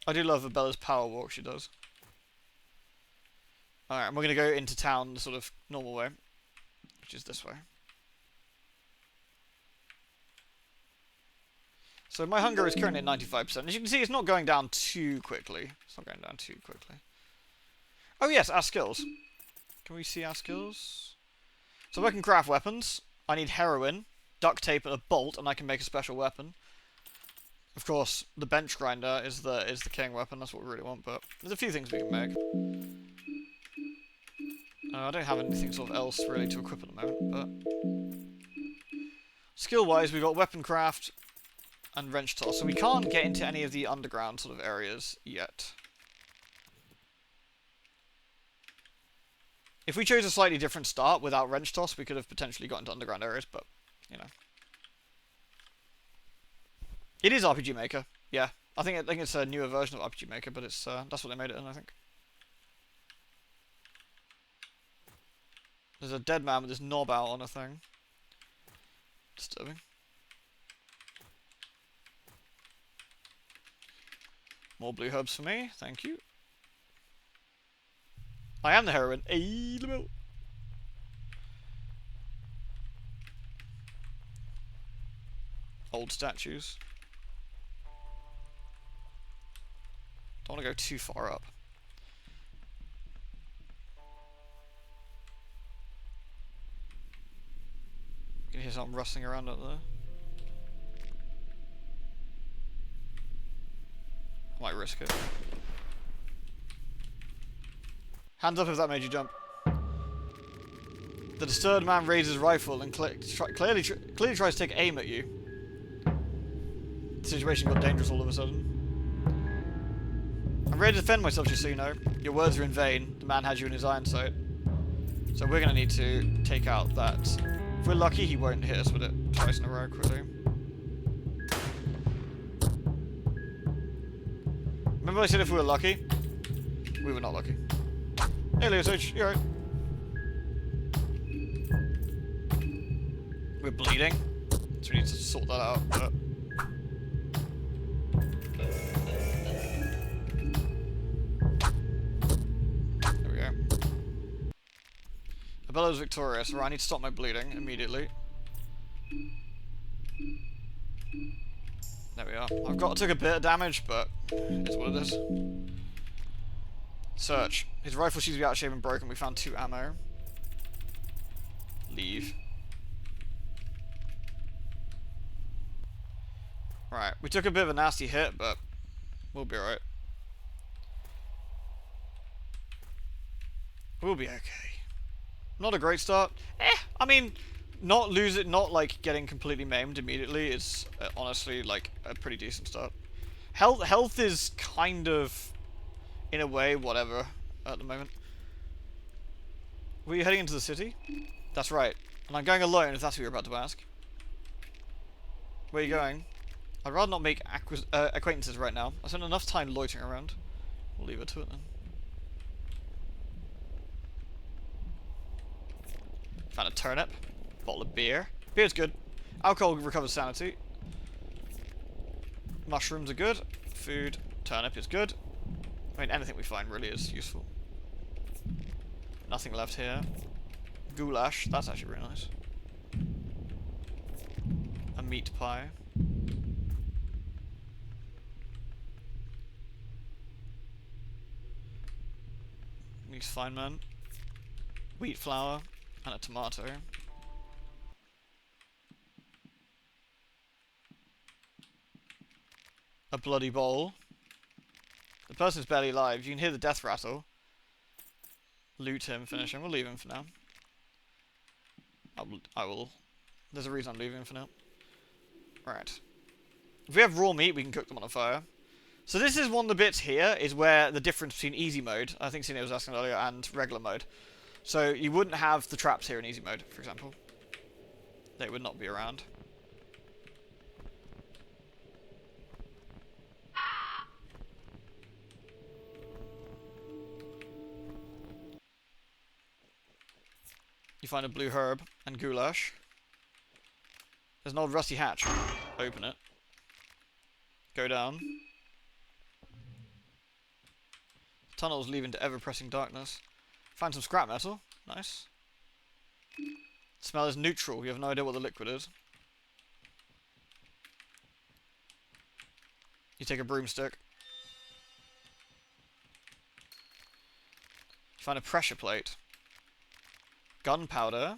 A: I do love Abella's power walk she does. Alright, and we're going to go into town the sort of normal way, which is this way. So my hunger is currently at 95%. As you can see, it's not going down too quickly. It's not going down too quickly. Oh yes, our skills. Can we see our skills? So I can craft weapons. I need heroin, duct tape, and a bolt, and I can make a special weapon. Of course, the bench grinder is the king weapon. That's what we really want. But there's a few things we can make. I don't have anything sort of else really to equip at the moment. But skill-wise, we've got weapon craft and wrench toss. So we can't get into any of the underground sort of areas yet. If we chose a slightly different start without wrench toss, we could have potentially got into underground areas, but, you know. It is RPG Maker, yeah. I think it's a newer version of RPG Maker, but it's that's what they made it in, I think. There's a dead man with his knob out on a thing. Disturbing. More blue herbs for me, thank you. I am the heroine. Old statues. Don't want to go too far up. You can hear something rustling around up there. I might risk it. Hands up if that made you jump. The disturbed man raises his rifle and clearly tries to take aim at you. The situation got dangerous all of a sudden. I'm ready to defend myself, just so you know. Your words are in vain. The man has you in his iron sight. So we're going to need to take out that. If we're lucky, he won't hit us with it twice in a row, quickly. Remember I said if we were lucky? We were not lucky. Hey, Leo Sage, you alright? We're bleeding, so we need to sort that out, but... There we go. Abella's victorious, right? I need to stop my bleeding immediately. There we are. I took a bit of damage, but it's what it is. Search. His rifle seems to be out of shape and broken. We found 2 ammo. Leave. Right, we took a bit of a nasty hit, but We'll be alright. We'll be okay. Not a great start. I mean, not like getting completely maimed immediately is honestly like a pretty decent start. Health is kind of, in a way, whatever at the moment. Were you heading into the city? That's right. And I'm going alone, if that's what you're about to ask. Where are you going? I'd rather not make acquaintances right now. I spent enough time loitering around. We'll leave it to it then. Found a turnip. Bottle of beer. Beer's good. Alcohol recovers sanity. Mushrooms are good. Food. Turnip is good. I mean, anything we find really is useful. Nothing left here. Goulash. That's actually really nice. A meat pie. He's fine, man. Wheat flour. And a tomato. A bloody bowl. The person's barely alive. You can hear the death rattle. Loot him, finish him. We'll leave him for now. I will. There's a reason I'm leaving him for now. Right. If we have raw meat, we can cook them on a fire. So this is one of the bits here, is where the difference between easy mode, I think Cine was asking earlier, and regular mode. So you wouldn't have the traps here in easy mode, for example. They would not be around. You find a blue herb and goulash. There's an old rusty hatch. Open it. Go down. Tunnels lead into ever-pressing darkness. Find some scrap metal. Nice. Smell is neutral. You have no idea what the liquid is. You take a broomstick. You find a pressure plate. Gunpowder.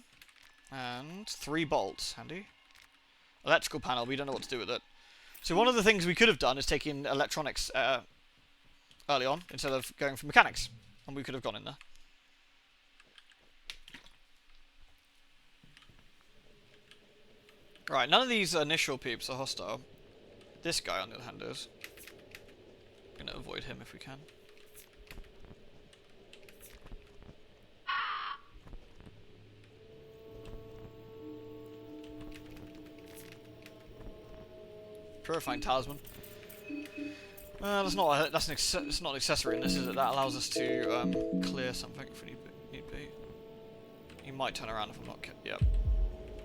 A: And 3 bolts. Handy. Electrical panel. We don't know what to do with it. So one of the things we could have done is taken electronics early on, instead of going for mechanics. And we could have gone in there. Right, none of these initial peeps are hostile. This guy, on the other hand, is. I'm gonna avoid him if we can. Purifying talisman. That's not an accessory in this, is it? That allows us to clear something if we need be. He might turn around if I'm not. Yep.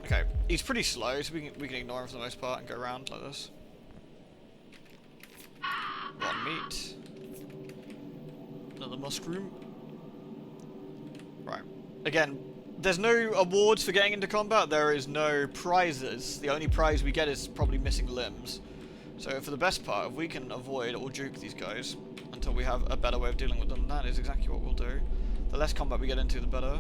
A: Okay, he's pretty slow, so we can ignore him for the most part and go around like this. One meat. Another mushroom. Right. Again, there's no awards for getting into combat. There is no prizes. The only prize we get is probably missing limbs. So for the best part, if we can avoid or juke these guys until we have a better way of dealing with them, that is exactly what we'll do. The less combat we get into, the better.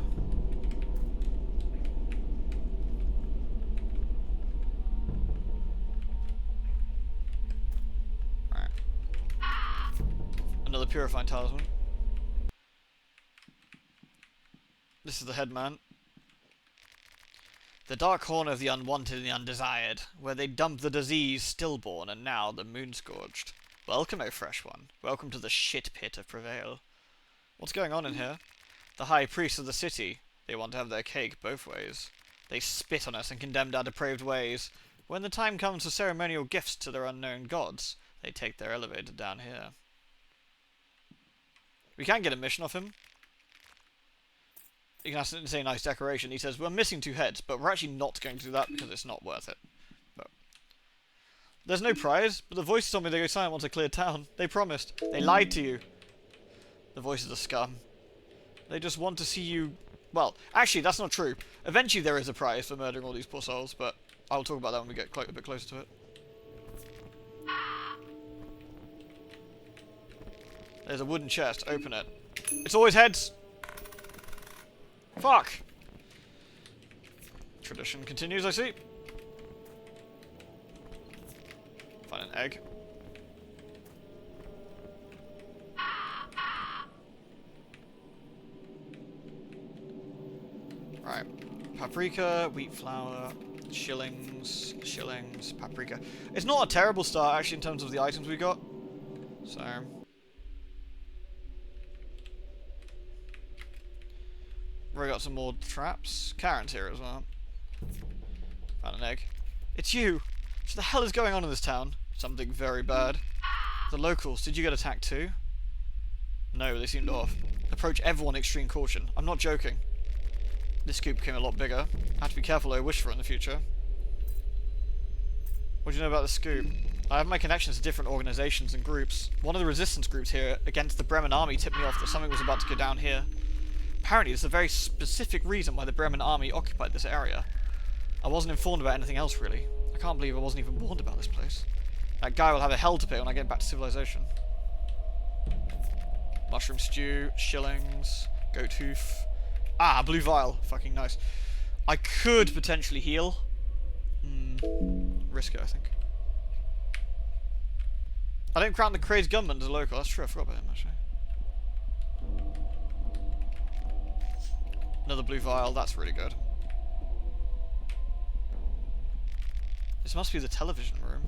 A: Right. Another purifying talisman. This is the headman. The dark corner of the unwanted and the undesired, where they dumped the disease stillborn and now the moon-scorched. Welcome, O fresh one. Welcome to the shit pit of Prevail. What's going on in here? The high priests of the city. They want to have their cake both ways. They spit on us and condemned our depraved ways. When the time comes for ceremonial gifts to their unknown gods, they take their elevator down here. We can get a mission off him. You can say nice decoration. He says, we're missing 2 heads, but we're actually not going to do that because it's not worth it. But there's no prize, but the voices told me they go silent once I cleared town. They promised. They lied to you. The voices are scum. They just want to see you... Well, actually, that's not true. Eventually there is a prize for murdering all these poor souls, but I'll talk about that when we get a bit closer to it. There's a wooden chest. Open it. It's always heads! Fuck! Tradition continues, I see. Find an egg. paprika, wheat flour, shillings, paprika. It's not a terrible start, actually, in terms of the items we got. So... we got some more traps. Karen's here as well. Found an egg. It's you! What the hell is going on in this town? Something very bad. The locals, did you get attacked too? No, they seemed off. Approach everyone extreme caution. I'm not joking. This scoop became a lot bigger. I have to be careful what I wish for in the future. What do you know about the scoop? I have my connections to different organizations and groups. One of the resistance groups here against the Bremen army tipped me off that something was about to go down here. Apparently, there's a very specific reason why the Bremen army occupied this area. I wasn't informed about anything else, really. I can't believe I wasn't even warned about this place. That guy will have a hell to pay when I get back to civilization. Mushroom stew, shillings, goat hoof. Ah, blue vial. Fucking nice. I could potentially heal. Risk it, I think. I didn't crown the crazed gunman as a local. That's true, I forgot about him, actually. Another blue vial, that's really good. This must be the television room.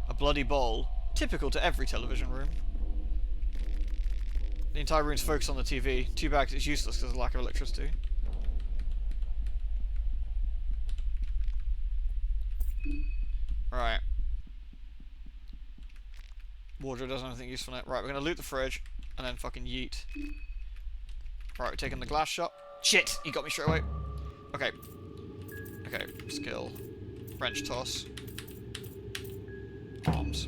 A: A bloody bowl. Typical to every television room. The entire room's focused on the TV. Too bad 'cause it's useless because of the lack of electricity. Right. Wardrobe doesn't have anything useful in it. Right, we're gonna loot the fridge and then fucking yeet. Right, we're taking the glass shot. Shit! He got me straight away. Okay. Okay, skill. Wrench toss. Arms.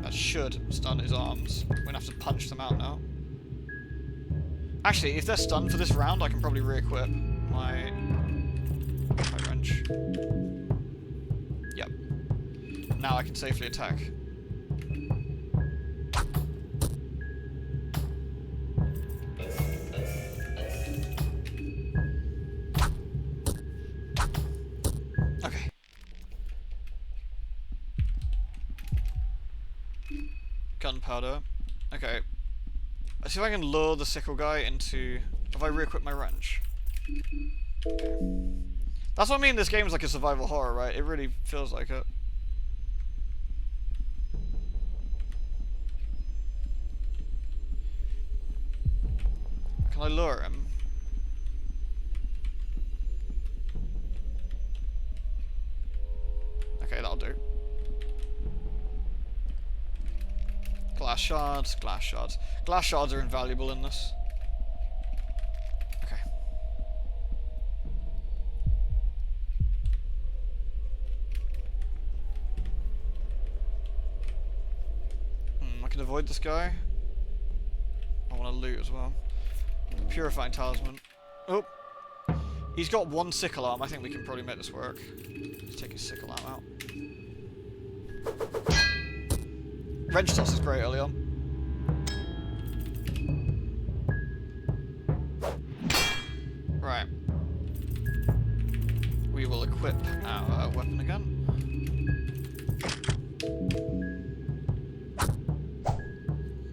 A: That should stun his arms. We're gonna have to punch them out now. Actually, if they're stunned for this round, I can probably re-equip my wrench. Yep. Now I can safely attack. Okay. Gunpowder. Okay. Let's see if I can lure the sickle guy into... Have I re-equipped my wrench? Okay. That's what I mean, this game is like a survival horror, right? It really feels like it. Can I lure him? Okay, that'll do. Glass shards, glass shards. Glass shards are invaluable in this. Okay. I can avoid this guy. I want to loot as well. Purifying talisman. Oh! He's got one sickle arm. I think we can probably make this work. Let's take his sickle arm out. Wrench toss is great early on. Right. We will equip our weapon again.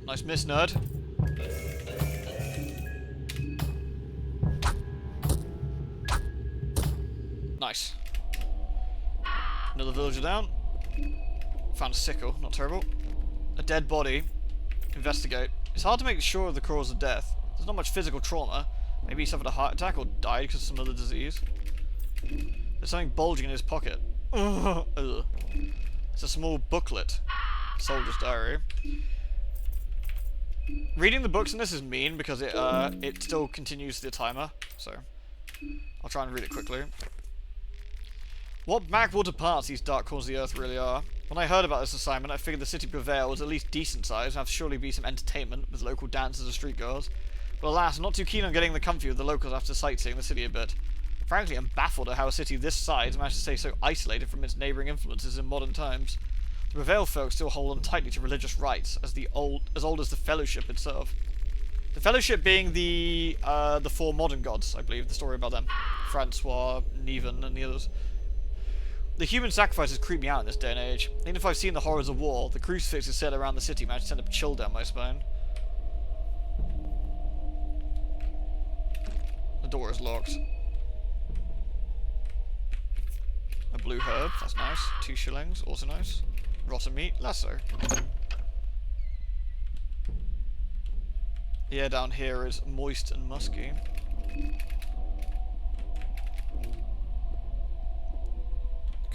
A: Nice miss, nerd. Nice. Another villager down. Found a sickle, not terrible. A dead body. Investigate. It's hard to make sure of the cause of death. There's not much physical trauma. Maybe he suffered a heart attack or died because of some other disease. There's something bulging in his pocket. Ugh. It's a small booklet. Soldier's diary. Reading the books in this is mean because it still continues the timer. So I'll try and read it quickly. What backwater parts these dark corners of the earth really are. When I heard about this assignment, I figured the city Prevail was at least decent sized and have surely be some entertainment with local dances and street girls. But alas, I'm not too keen on getting the comfy of the locals after sightseeing the city a bit. Frankly, I'm baffled at how a city this size managed to stay so isolated from its neighbouring influences in modern times. The Prevail folk still hold on tightly to religious rites as old as the Fellowship itself. The Fellowship being the four modern gods, I believe, the story about them. Francois, Neven, and the others. The human sacrifices creep me out in this day and age. Even if I've seen the horrors of war, the crucifixes set around the city managed to send a chill down my spine. The door is locked. A blue herb, that's nice. 2 shillings, also nice. Rotten meat, less so. The air down here is moist and musky.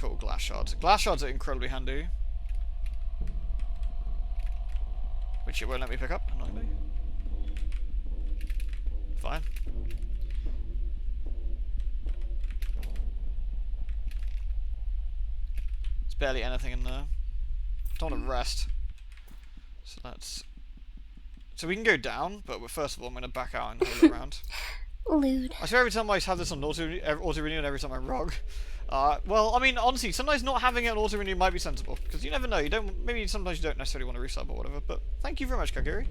A: Cool, glass shards. Glass shards are incredibly handy. Which it won't let me pick up, annoyingly. Fine. There's barely anything in there. Don't want to rest. So that's... So we can go down, but first of all I'm going to back out and hold it around.
B: Lewd.
A: I swear every time I have this on auto-renew and every time I ROG. Well, I mean, honestly, sometimes not having it on auto-renew might be sensible. Because you never know, maybe sometimes you don't necessarily want to resub or whatever, but thank you very much, Kagiri.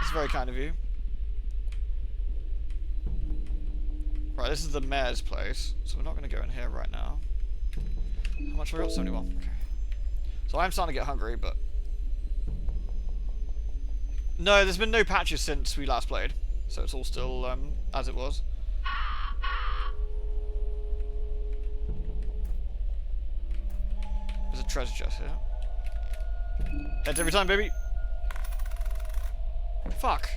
A: It's very kind of you. Right, this is the mayor's place, so we're not going to go in here right now. How much have I got? 71. Okay. So I'm starting to get hungry, but... No, there's been no patches since we last played. So it's all still as it was. There's a treasure chest here. Heads every time, baby! Fuck!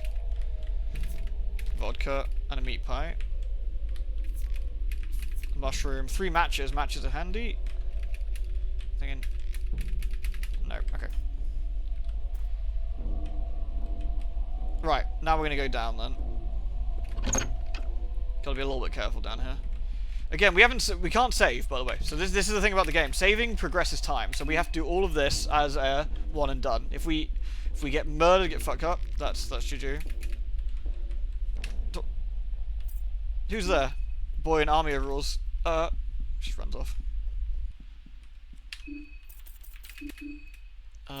A: Vodka and a meat pie. Mushroom. 3 matches. Matches are handy. Thinking... No, okay. Right, now we're going to go down then. Gotta be a little bit careful down here. Again, we can't save, by the way. So this is the thing about the game. Saving progresses time, so we have to do all of this as a one and done. If we get murdered, get fucked up, that's GG. Who's there? Boy in army overalls. Just runs off.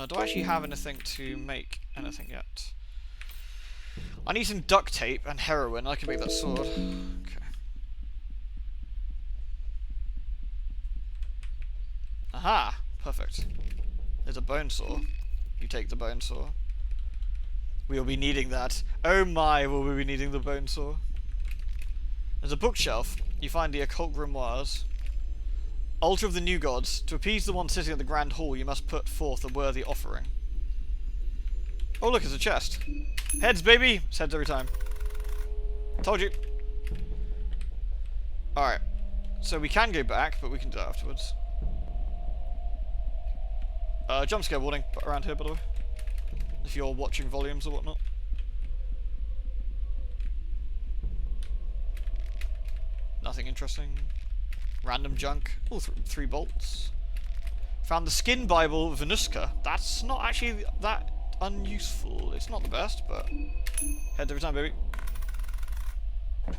A: Do I actually have anything to make anything yet? I need some duct tape and heroin. I can make that sword. Okay. Aha! Perfect. There's a bone saw. You take the bone saw. We will be needing that. Oh my, will we be needing the bone saw. There's a bookshelf. You find the occult grimoires. Altar of the New Gods. To appease the one sitting at the Grand Hall, you must put forth a worthy offering. Oh look, it's a chest. Heads, baby! It's heads every time. Told you. Alright. So we can go back, but we can do that afterwards. Jump scare warning around here, by the way. If you're watching volumes or whatnot. Nothing interesting. Random junk. Oh, 3 bolts. Found the skin Bible Venuska. That's not actually that unuseful. It's not the best, but heads every time, baby.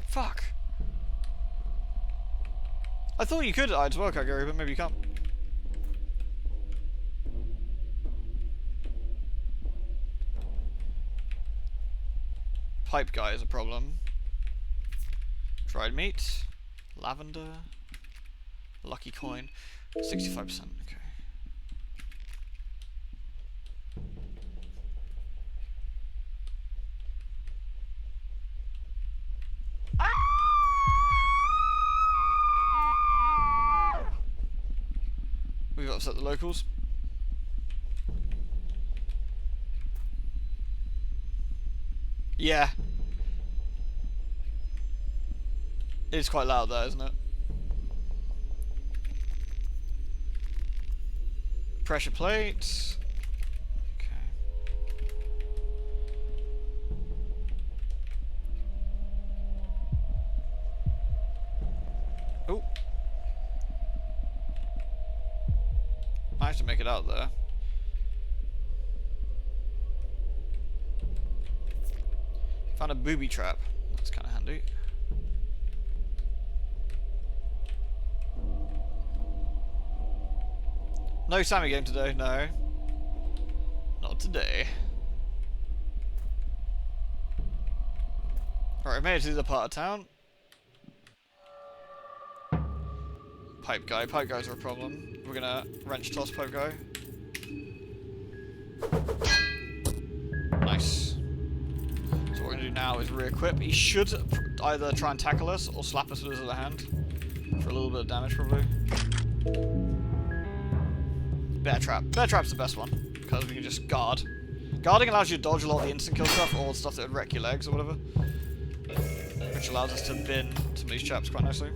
A: Fuck. I thought you could as well, Kagari, but maybe you can't. Pipe guy is a problem. Dried meat. Lavender. Lucky coin. 65%. Okay. We've upset the locals. Yeah. It's quite loud there, isn't it? Pressure plate. Okay. Oh. I have to make it out there. Found a booby trap. That's kind of handy. No Sammy game today, no. Not today. Alright, we made it to the other part of town. Pipe guy. Pipe guys are a problem. We're gonna wrench toss pipe guy. Nice. So what we're gonna do now is re-equip. He should... either try and tackle us or slap us with his other hand for a little bit of damage, probably. Bear Trap. Bear Trap's the best one, because we can just guard. Guarding allows you to dodge a lot of the instant kill stuff, or stuff that would wreck your legs or whatever. Which allows us to bin some of these chaps quite nicely.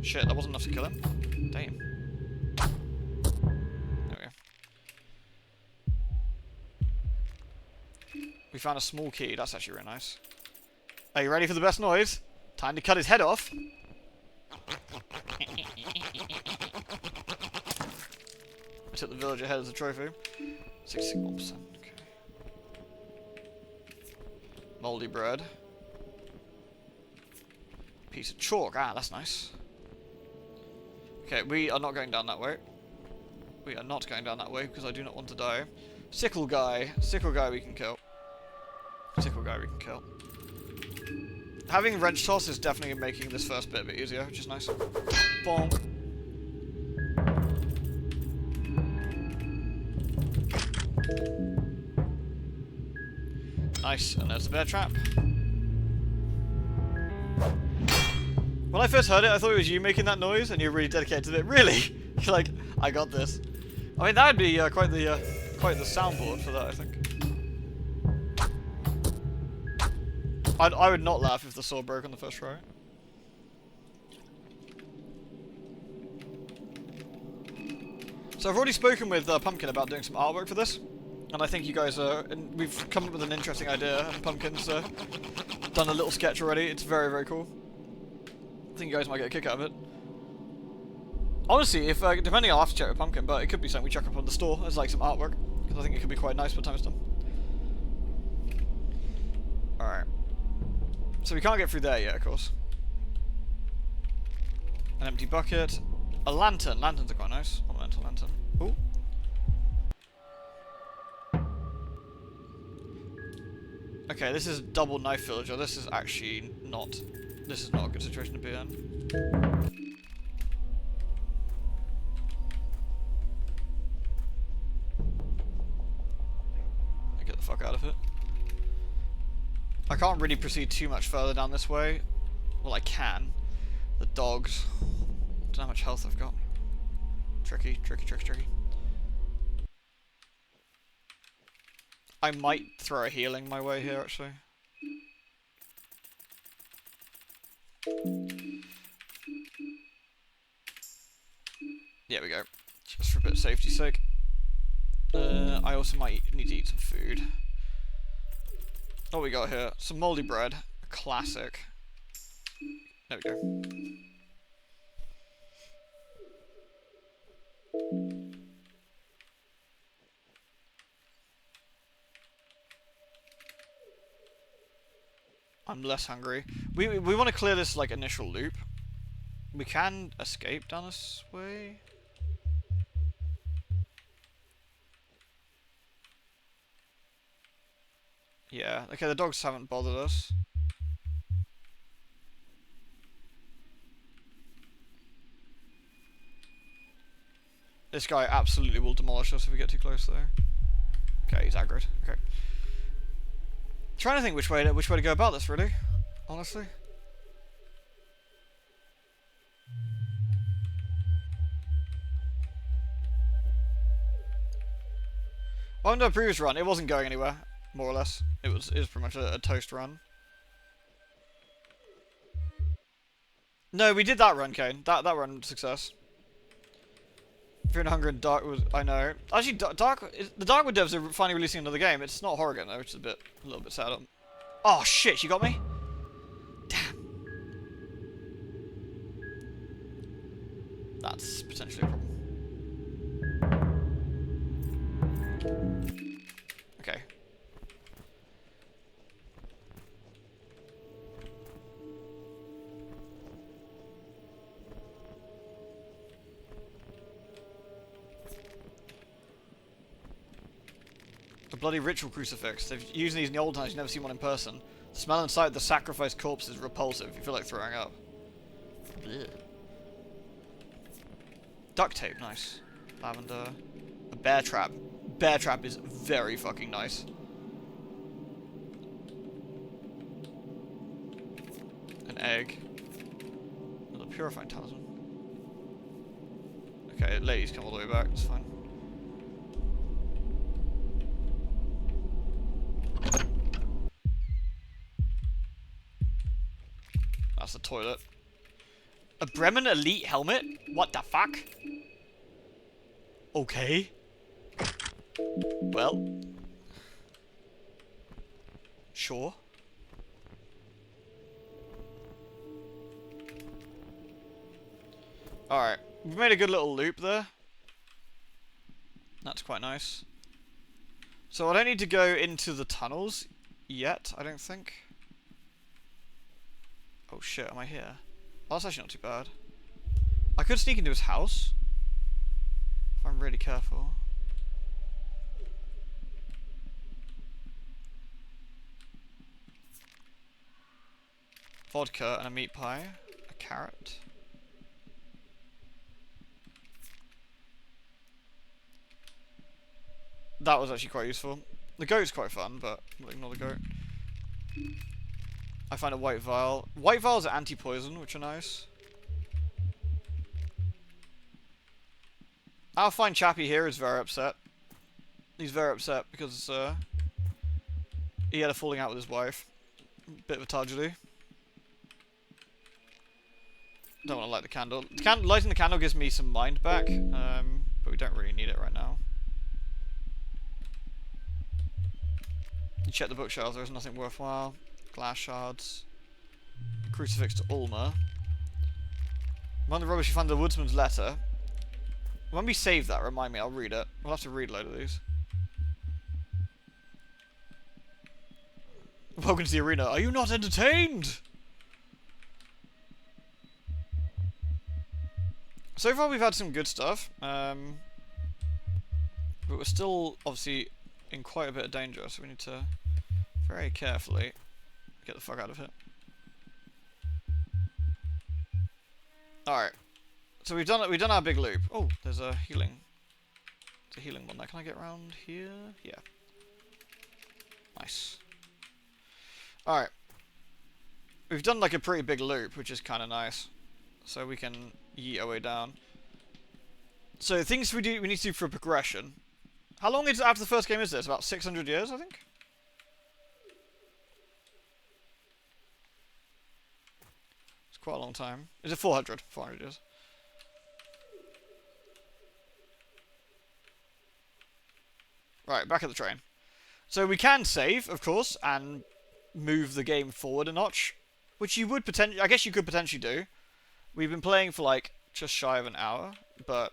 A: Shit, that wasn't enough to kill him. Damn. There we go. We found a small key, that's actually really nice. Are you ready for the best noise? Time to cut his head off. I took the villager head as a trophy. 61%. Okay. Moldy bread. Piece of chalk. Ah, that's nice. Okay, we are not going down that way. We are not going down that way because I do not want to die. Sickle guy. Sickle guy we can kill. Sickle guy we can kill. Having wrench toss is definitely making this first bit a bit easier, which is nice. Boom. Nice, and there's the bear trap. When I first heard it, I thought it was you making that noise, and you're really dedicated to it. Really? You're like, I got this. I mean, that would be quite the soundboard for that, I think. I would not laugh if the sword broke on the first try. So I've already spoken with Pumpkin about doing some artwork for this, and I think you guys we've come up with an interesting idea, and Pumpkin's done a little sketch already. It's very, very cool. I think you guys might get a kick out of it. Honestly, if depending, I'll have to check with Pumpkin, but it could be something we chuck up on the store as like some artwork, because I think it could be quite nice by the time it's done. Alright. So we can't get through there yet, of course. An empty bucket. A lantern. Lanterns are quite nice. Ornamental lantern. Ooh. Okay, this is double knife villager. This is actually not... This is not a good situation to be in. Get the fuck out of it. I can't really proceed too much further down this way. Well, I can. The dogs. Don't know how much health I've got. Tricky, tricky, tricky, tricky. I might throw a healing my way here, actually. There we go. Just for a bit of safety's sake. I also might need to eat some food. What we got here? Some moldy bread. A classic. There we go. I'm less hungry. We want to clear this like initial loop. We can escape down this way. Yeah, okay, the dogs haven't bothered us. This guy absolutely will demolish us if we get too close, though. Okay, he's aggroed. Okay. Trying to think which way to go about this, really. Honestly. Well, on the previous run, it wasn't going anywhere, more or less. It was pretty much a toast run. No, we did that run, Kane. That run success. Fear and Hunger and Dark was, I know. Actually, the Darkwood devs are finally releasing another game. It's not Horrigan though, which is a little bit sad. Oh shit, you got me? Damn. That's potentially a problem. Okay. The bloody ritual crucifix. They've used these in the old times, you never see one in person. The smell and sight of the sacrificed corpse is repulsive. You feel like throwing up. Blech. Duct tape, nice. Lavender. A bear trap. bear trap is very fucking nice. An egg. Another purifying talisman. Okay, ladies come all the way back, it's fine. That's the toilet. A Bremen Elite helmet? What the fuck? Okay. Well. Sure. Alright. We've made a good little loop there. That's quite nice. So I don't need to go into the tunnels yet, I don't think. Oh shit, am I here? Oh, that's actually not too bad. I could sneak into his house. If I'm really careful. Vodka and a meat pie. A carrot. That was actually quite useful. The goat's quite fun, but we'll ignore the goat. I find a white vial. White vials are anti-poison, which are nice. Our fine chappy here is very upset. He's very upset because he had a falling out with his wife. Bit of a tragedy. Don't want to light the candle. Lighting the candle gives me some mind back, but we don't really need it right now. You check the bookshelves, there's nothing worthwhile. Glass shards. Crucifix to Ulma. Among the rubbish you find the woodsman's letter. When we save that, remind me, I'll read it. We'll have to read a load of these. Welcome to the arena. Are you not entertained? So far we've had some good stuff. But we're still, obviously, in quite a bit of danger, so we need to very carefully get the fuck out of here. Alright. So we've done our big loop. Oh, there's a healing. There's a healing one there. Can I get around here? Yeah. Nice. Alright. We've done like a pretty big loop, which is kind of nice. So we can yeet our way down. So things we need to do for progression. How long is after the first game is this? About 600 years, I think? It's quite a long time. Is it 400? 400 years. Right, back at the train. So we can save, of course, and move the game forward a notch. Which you would potentially... I guess you could potentially do. We've been playing for like just shy of an hour, but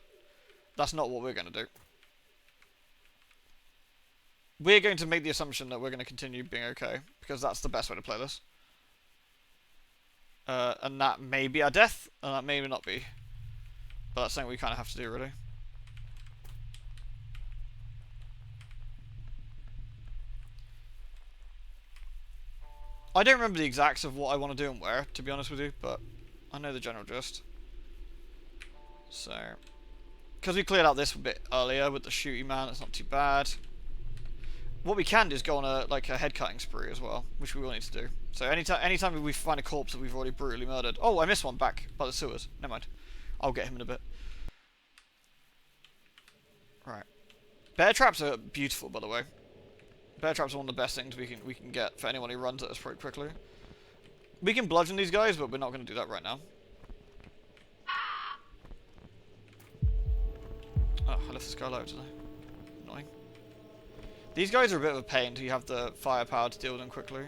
A: that's not what we're going to do. We're going to make the assumption that we're going to continue being okay, because that's the best way to play this. And that may be our death, and that may not be. But that's something we kind of have to do, really. I don't remember the exacts of what I want to do and where, to be honest with you, but I know the general gist. So, because we cleared out this bit earlier with the shooty man, it's not too bad. What we can do is go on a head cutting spree as well, which we will need to do. So anytime we find a corpse that we've already brutally murdered. Oh, I missed one back by the sewers. Never mind. I'll get him in a bit. Right. Bear traps are beautiful, by the way. Bear traps are one of the best things we can get for anyone who runs at us pretty quickly. We can bludgeon these guys, but we're not going to do that right now. Oh, I left this guy alive today. Annoying. These guys are a bit of a pain until you have the firepower to deal with them quickly.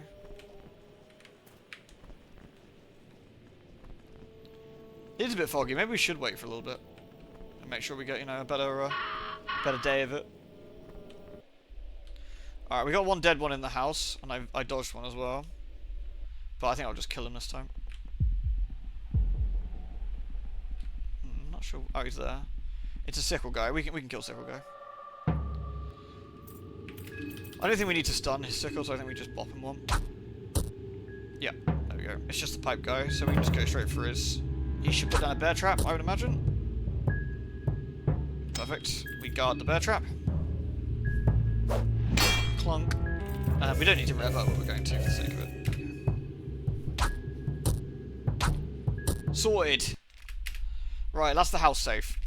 A: It is a bit foggy. Maybe we should wait for a little bit and make sure we get, you know, a better day of it. Alright, we got one dead one in the house, and I dodged one as well. But I think I'll just kill him this time. I'm not sure. Oh, he's there. It's a sickle guy. We can kill sickle guy. I don't think we need to stun his sickle, so I think we just bop him one. Yeah, there we go. It's just the pipe guy, so we can just go straight for his... He should put down a bear trap, I would imagine. Perfect. We guard the bear trap. Clunk. We don't need to rev up, but we're going to for the sake of it. Sorted. Right, that's the house safe.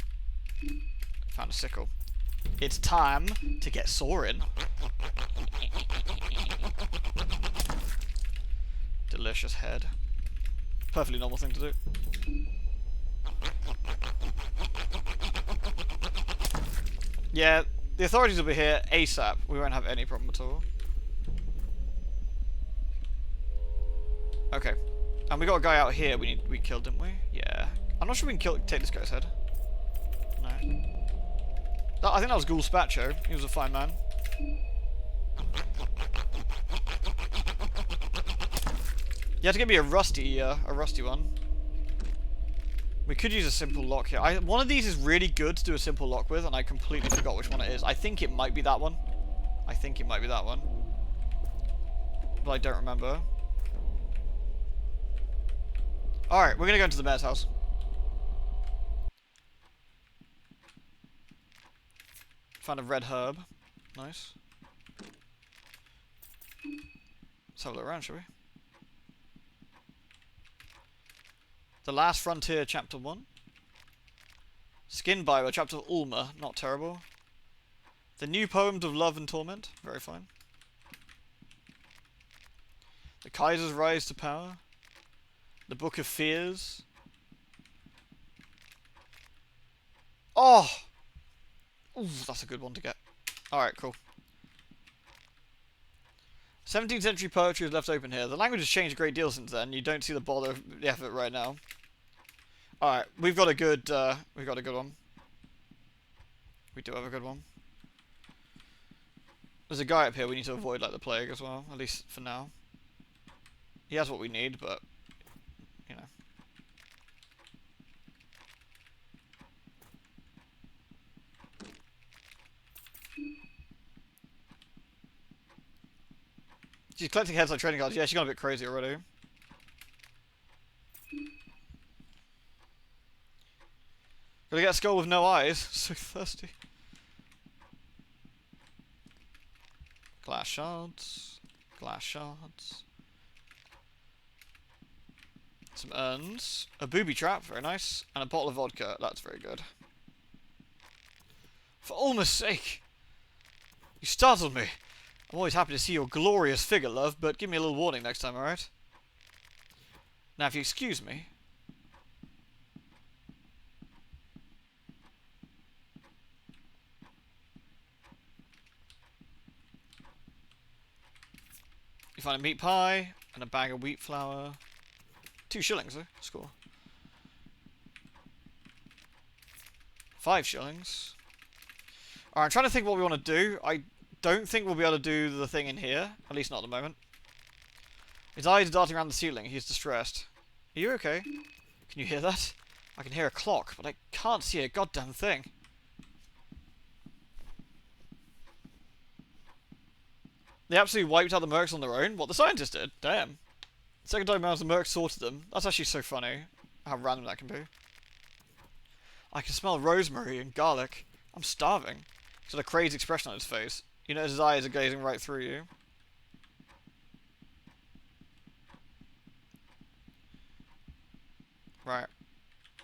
A: Found a sickle. It's time to get soaring. Delicious head. Perfectly normal thing to do. Yeah, the authorities will be here ASAP. We won't have any problem at all. Okay. And we got a guy out here we killed, didn't we? Yeah. I'm not sure we can take this guy's head. No. I think that was Ghoul Spacho. He was a fine man. You have to give me a rusty one. We could use a simple lock here. One of these is really good to do a simple lock with, and I completely forgot which one it is. I think it might be that one. But I don't remember. Alright, we're gonna go into the mayor's house. Found a red herb. Nice. Let's have a look around, shall we? The Last Frontier, Chapter 1. Skin Bible, Chapter of Ulma, not terrible. The New Poems of Love and Torment, very fine. The Kaiser's Rise to Power. The Book of Fears. Oh! Ooh, that's a good one to get. Alright, cool. 17th century poetry is left open here. The language has changed a great deal since then. You don't see the bother of the effort right now. Alright, we've got a good one. We do have a good one. There's a guy up here we need to avoid like the plague as well, at least for now. He has what we need, but you know. She's collecting heads like trading cards. Yeah, she got a bit crazy already. Gonna get a skull with no eyes. So thirsty. Glass shards. Glass shards. Some urns. A booby trap, very nice. And a bottle of vodka, that's very good. For Ulma's sake! You startled me! I'm always happy to see your glorious figure, love, but give me a little warning next time, alright? Now, if you excuse me... You find a meat pie, and a bag of wheat flour. 2 shillings, though. Score. 5 shillings. Alright, I'm trying to think what we want to do. I don't think we'll be able to do the thing in here. At least not at the moment. His eyes are darting around the ceiling. He's distressed. Are you okay? Can you hear that? I can hear a clock, but I can't see a goddamn thing. They absolutely wiped out the mercs on their own? What the scientists did? Damn. Second time around the mercs sorted them. That's actually so funny. How random that can be. I can smell rosemary and garlic. I'm starving. He's got a crazy expression on his face. You know his eyes are gazing right through you. Right.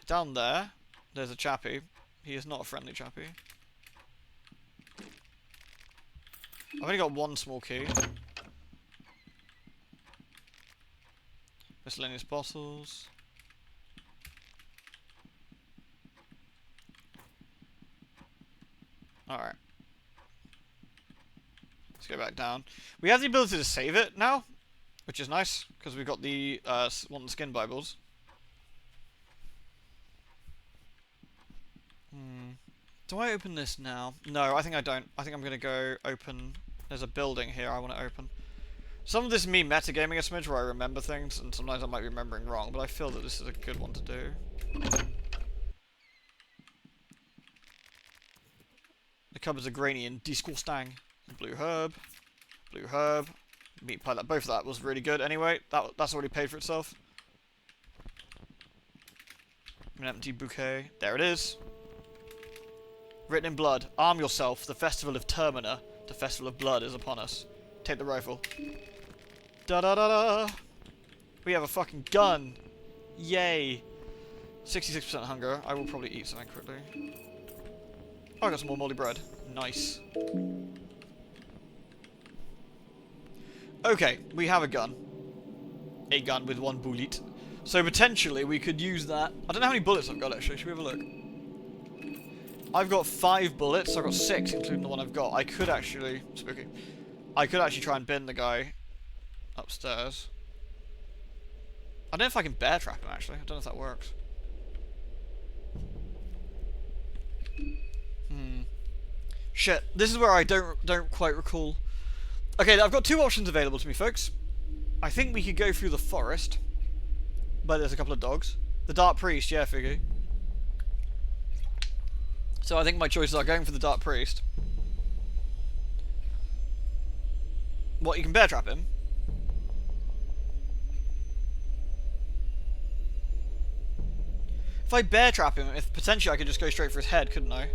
A: Down there, there's a chappie. He is not a friendly chappie. I've only got 1 small key. Miscellaneous bottles. Alright. Let's go back down. We have the ability to save it now, which is nice, because we've got the one of the skin Bibles. Do I open this now? No, I think I don't. I think I'm going to go open... There's a building here I want to open. Some of this is me metagaming a smidge where I remember things, and sometimes I might be remembering wrong, but I feel that this is a good one to do. The cupboards are grainy and disgusting. Blue herb. Blue herb. Meat pie. Both of that was really good anyway. That's already paid for itself. An empty bouquet. There it is. Written in blood. Arm yourself. The festival of Termina. The festival of blood is upon us. Take the rifle. Da da da da! We have a fucking gun! Yay! 66% hunger. I will probably eat something quickly. Oh, I got some more moldy bread. Nice. Okay, we have a gun. A gun with 1 bullet. So potentially we could use that. I don't know how many bullets I've got actually. Should we have a look? I've got 5 bullets. I've got 6, including the one I've got. I could actually... Spooky. I could actually try and bin the guy upstairs. I don't know if I can bear trap him actually. I don't know if that works. Shit. This is where I don't quite recall. Okay, I've got 2 options available to me, folks. I think we could go through the forest. But there's a couple of dogs. The Dark Priest, yeah, Figgy. So I think my choices are going for the Dark Priest. What, you can bear trap him? If I bear trap him, if potentially I could just go straight for his head, couldn't I?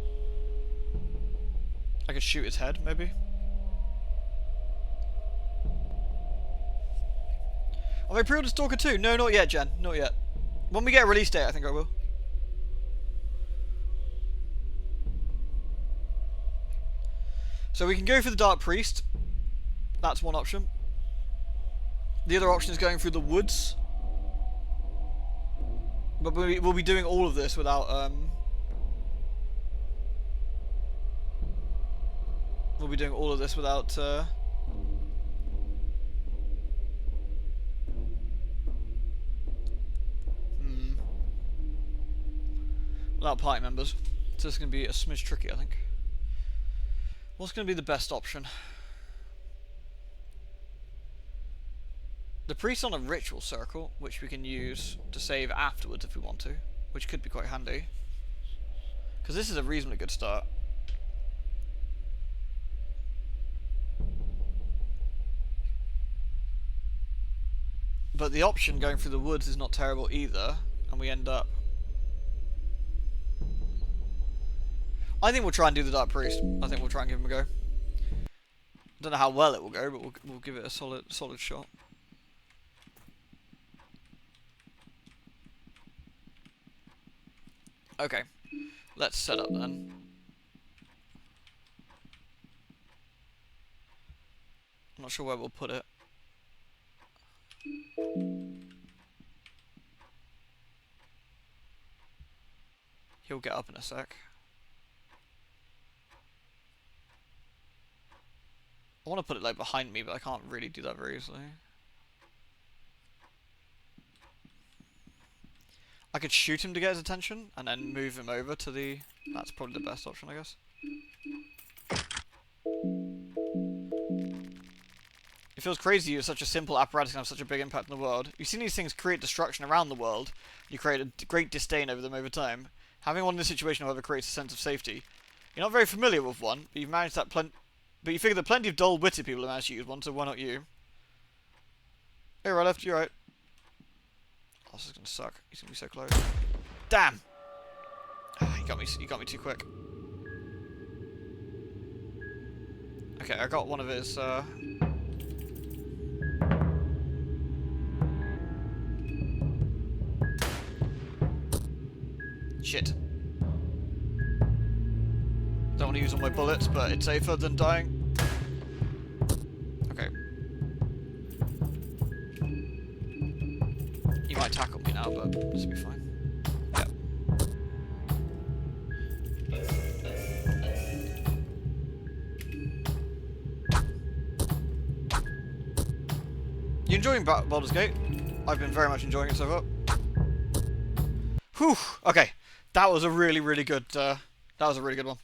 A: I could shoot his head, maybe. Have I pre-ordered Stalker 2? No, not yet, Jen. Not yet. When we get a release date, I think I will. So we can go for the Dark Priest. That's one option. The other option is going through the woods. But we'll be doing all of this without, We'll be doing all of this without, without party members. So it's going to be a smidge tricky, I think. What's going to be the best option? The priest on a ritual circle, which we can use to save afterwards if we want to, which could be quite handy. Because this is a reasonably good start. But the option going through the woods is not terrible either, and we end up... I think we'll try and do the Dark Priest. I think we'll try and give him a go. Don't know how well it will go, but we'll give it a solid shot. Okay, let's set up then. I'm not sure where we'll put it. He'll get up in a sec. I want to put it like behind me, but I can't really do that very easily. I could shoot him to get his attention, and then move him over to the... That's probably the best option, I guess. It feels crazy to use such a simple apparatus and have such a big impact in the world. You've seen these things create destruction around the world. You create a great disdain over them over time. Having one in this situation, however, creates a sense of safety. You're not very familiar with one, but you've managed that But you figure that plenty of dull-witted people have managed to use one, so why not you? Hey, right left, you right. Oh, this is gonna suck. He's gonna be so close. Damn! Ah, you got me too quick. Okay, I got one of his, Shit. Don't want to use all my bullets, but it's safer than dying. Okay. You might tackle me now, but this will be fine. Yep. You enjoying Baldur's Gate? I've been very much enjoying it so far. Whew! Okay. That was a really, really good, that was a really good one.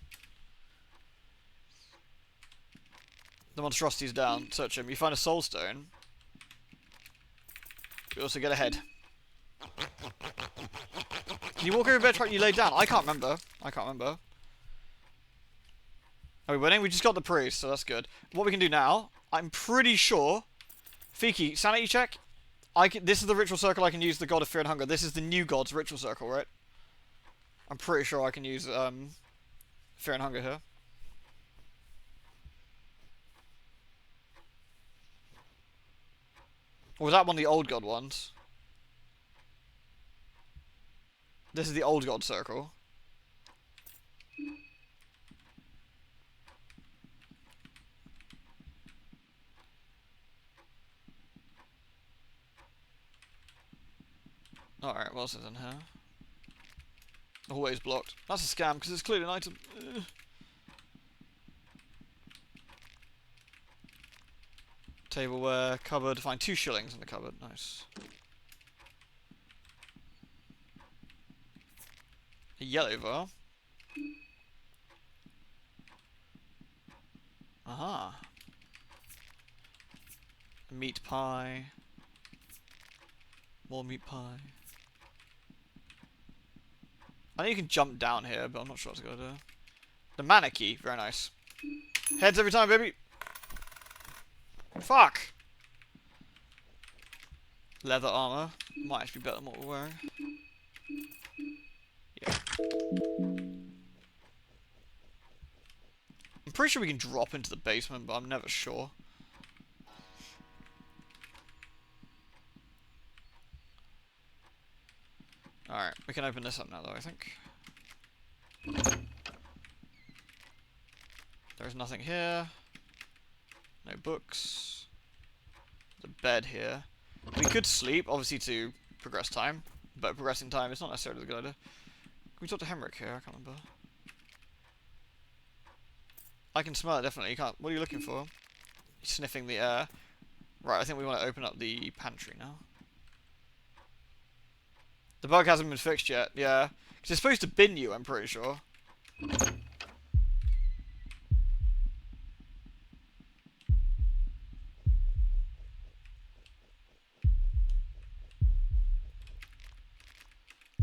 A: The monstrosity's down. Search him. You find a soul stone. You also get a head. Can you walk over a bed and you lay down? I can't remember. I can't remember. Are we winning? We just got the priest, so that's good. What we can do now, I'm pretty sure... Fiki, sanity check? This is the ritual circle I can use the god of fear and hunger. This is the new god's ritual circle, right? I'm pretty sure I can use fear and hunger here. Or was that one of the old god ones? This is the old god circle. Alright, what else is in here? Always blocked. That's a scam, because it's clearly an item. Ugh. Tableware, cupboard. Find 2 shillings in the cupboard. Nice. A yellow bar. Aha. A meat pie. More meat pie. I know you can jump down here, but I'm not sure what's going to do. The mana key. Very nice. Heads every time, baby. Fuck! Leather armor. Might actually be better than what we're wearing. Yeah. I'm pretty sure we can drop into the basement, but I'm never sure. Alright, we can open this up now though, I think. There's nothing here. No books. The bed here. We could sleep, obviously to progress time, but progressing time is not necessarily a good idea. Can we talk to Henrik here? I can't remember. I can smell it, definitely. You can't. What are you looking for? He's sniffing the air. Right, I think we want to open up the pantry now. The bug hasn't been fixed yet, yeah. Because it's supposed to bin you, I'm pretty sure.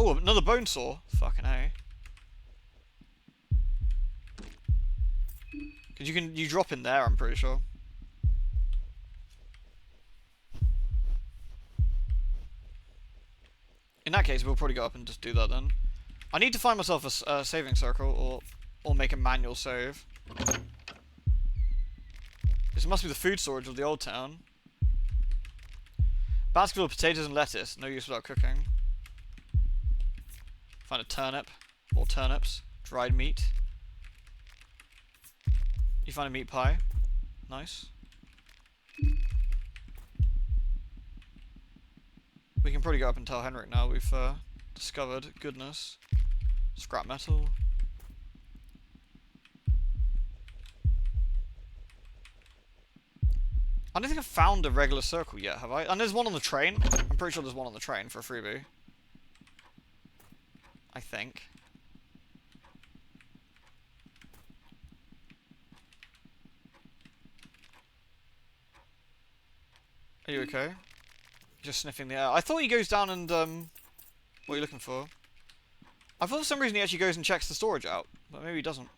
A: Oh, another bone saw. Fucking A. Because you drop in there, I'm pretty sure. In that case, we'll probably go up and just do that then. I need to find myself a saving circle, or make a manual save. This must be the food storage of the old town. Basket full of potatoes and lettuce. No use without cooking. Find a turnip. Or turnips. Dried meat. You find a meat pie. Nice. We can probably go up and tell Henrik now we've discovered goodness. Scrap metal. I don't think I've found a regular circle yet, have I? And there's one on the train. I'm pretty sure there's one on the train for a freebie. I think. Are you okay? Just sniffing the air. I thought he goes down and, what are you looking for? I thought for some reason he actually goes and checks the storage out, but maybe he doesn't.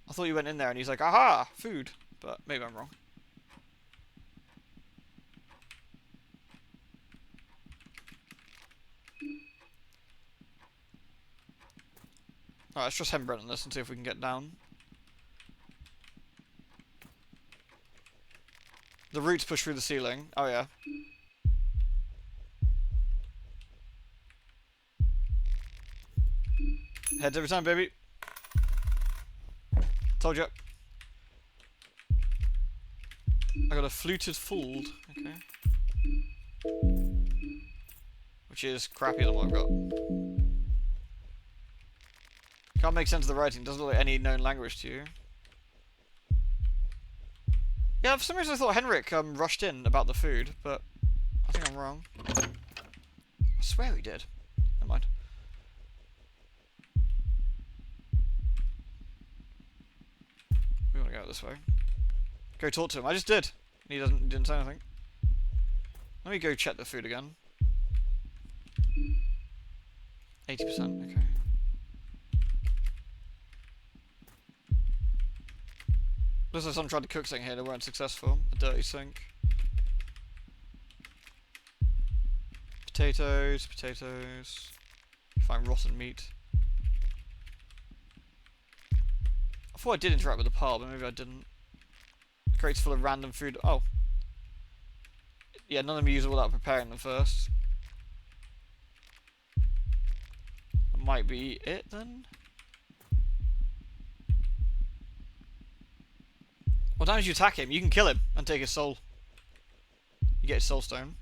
A: I thought you went in there and he's like, aha, food, but maybe I'm wrong. Alright, let's just hem bread on this and see if we can get down. The roots push through the ceiling. Oh yeah. Heads every time, baby. Told you. I got a fluted fold. Okay. Which is crappier than what I've got. Can't make sense of the writing. Doesn't look like any known language to you. Yeah, for some reason I thought Henrik rushed in about the food, but I think I'm wrong. I swear he did. Never mind. We want to go this way. Go talk to him. I just did. He didn't say anything. Let me go check the food again. 80%, okay. Looks like someone tried to cook something here, they weren't successful. A dirty sink. Potatoes, potatoes. Find rotten meat. I thought I did interact with the pile, but maybe I didn't. The crate's full of random food. Oh. Yeah, none of them use it without preparing them first. That might be it then. What time you attack him? You can kill him and take his soul. You get his soul stone.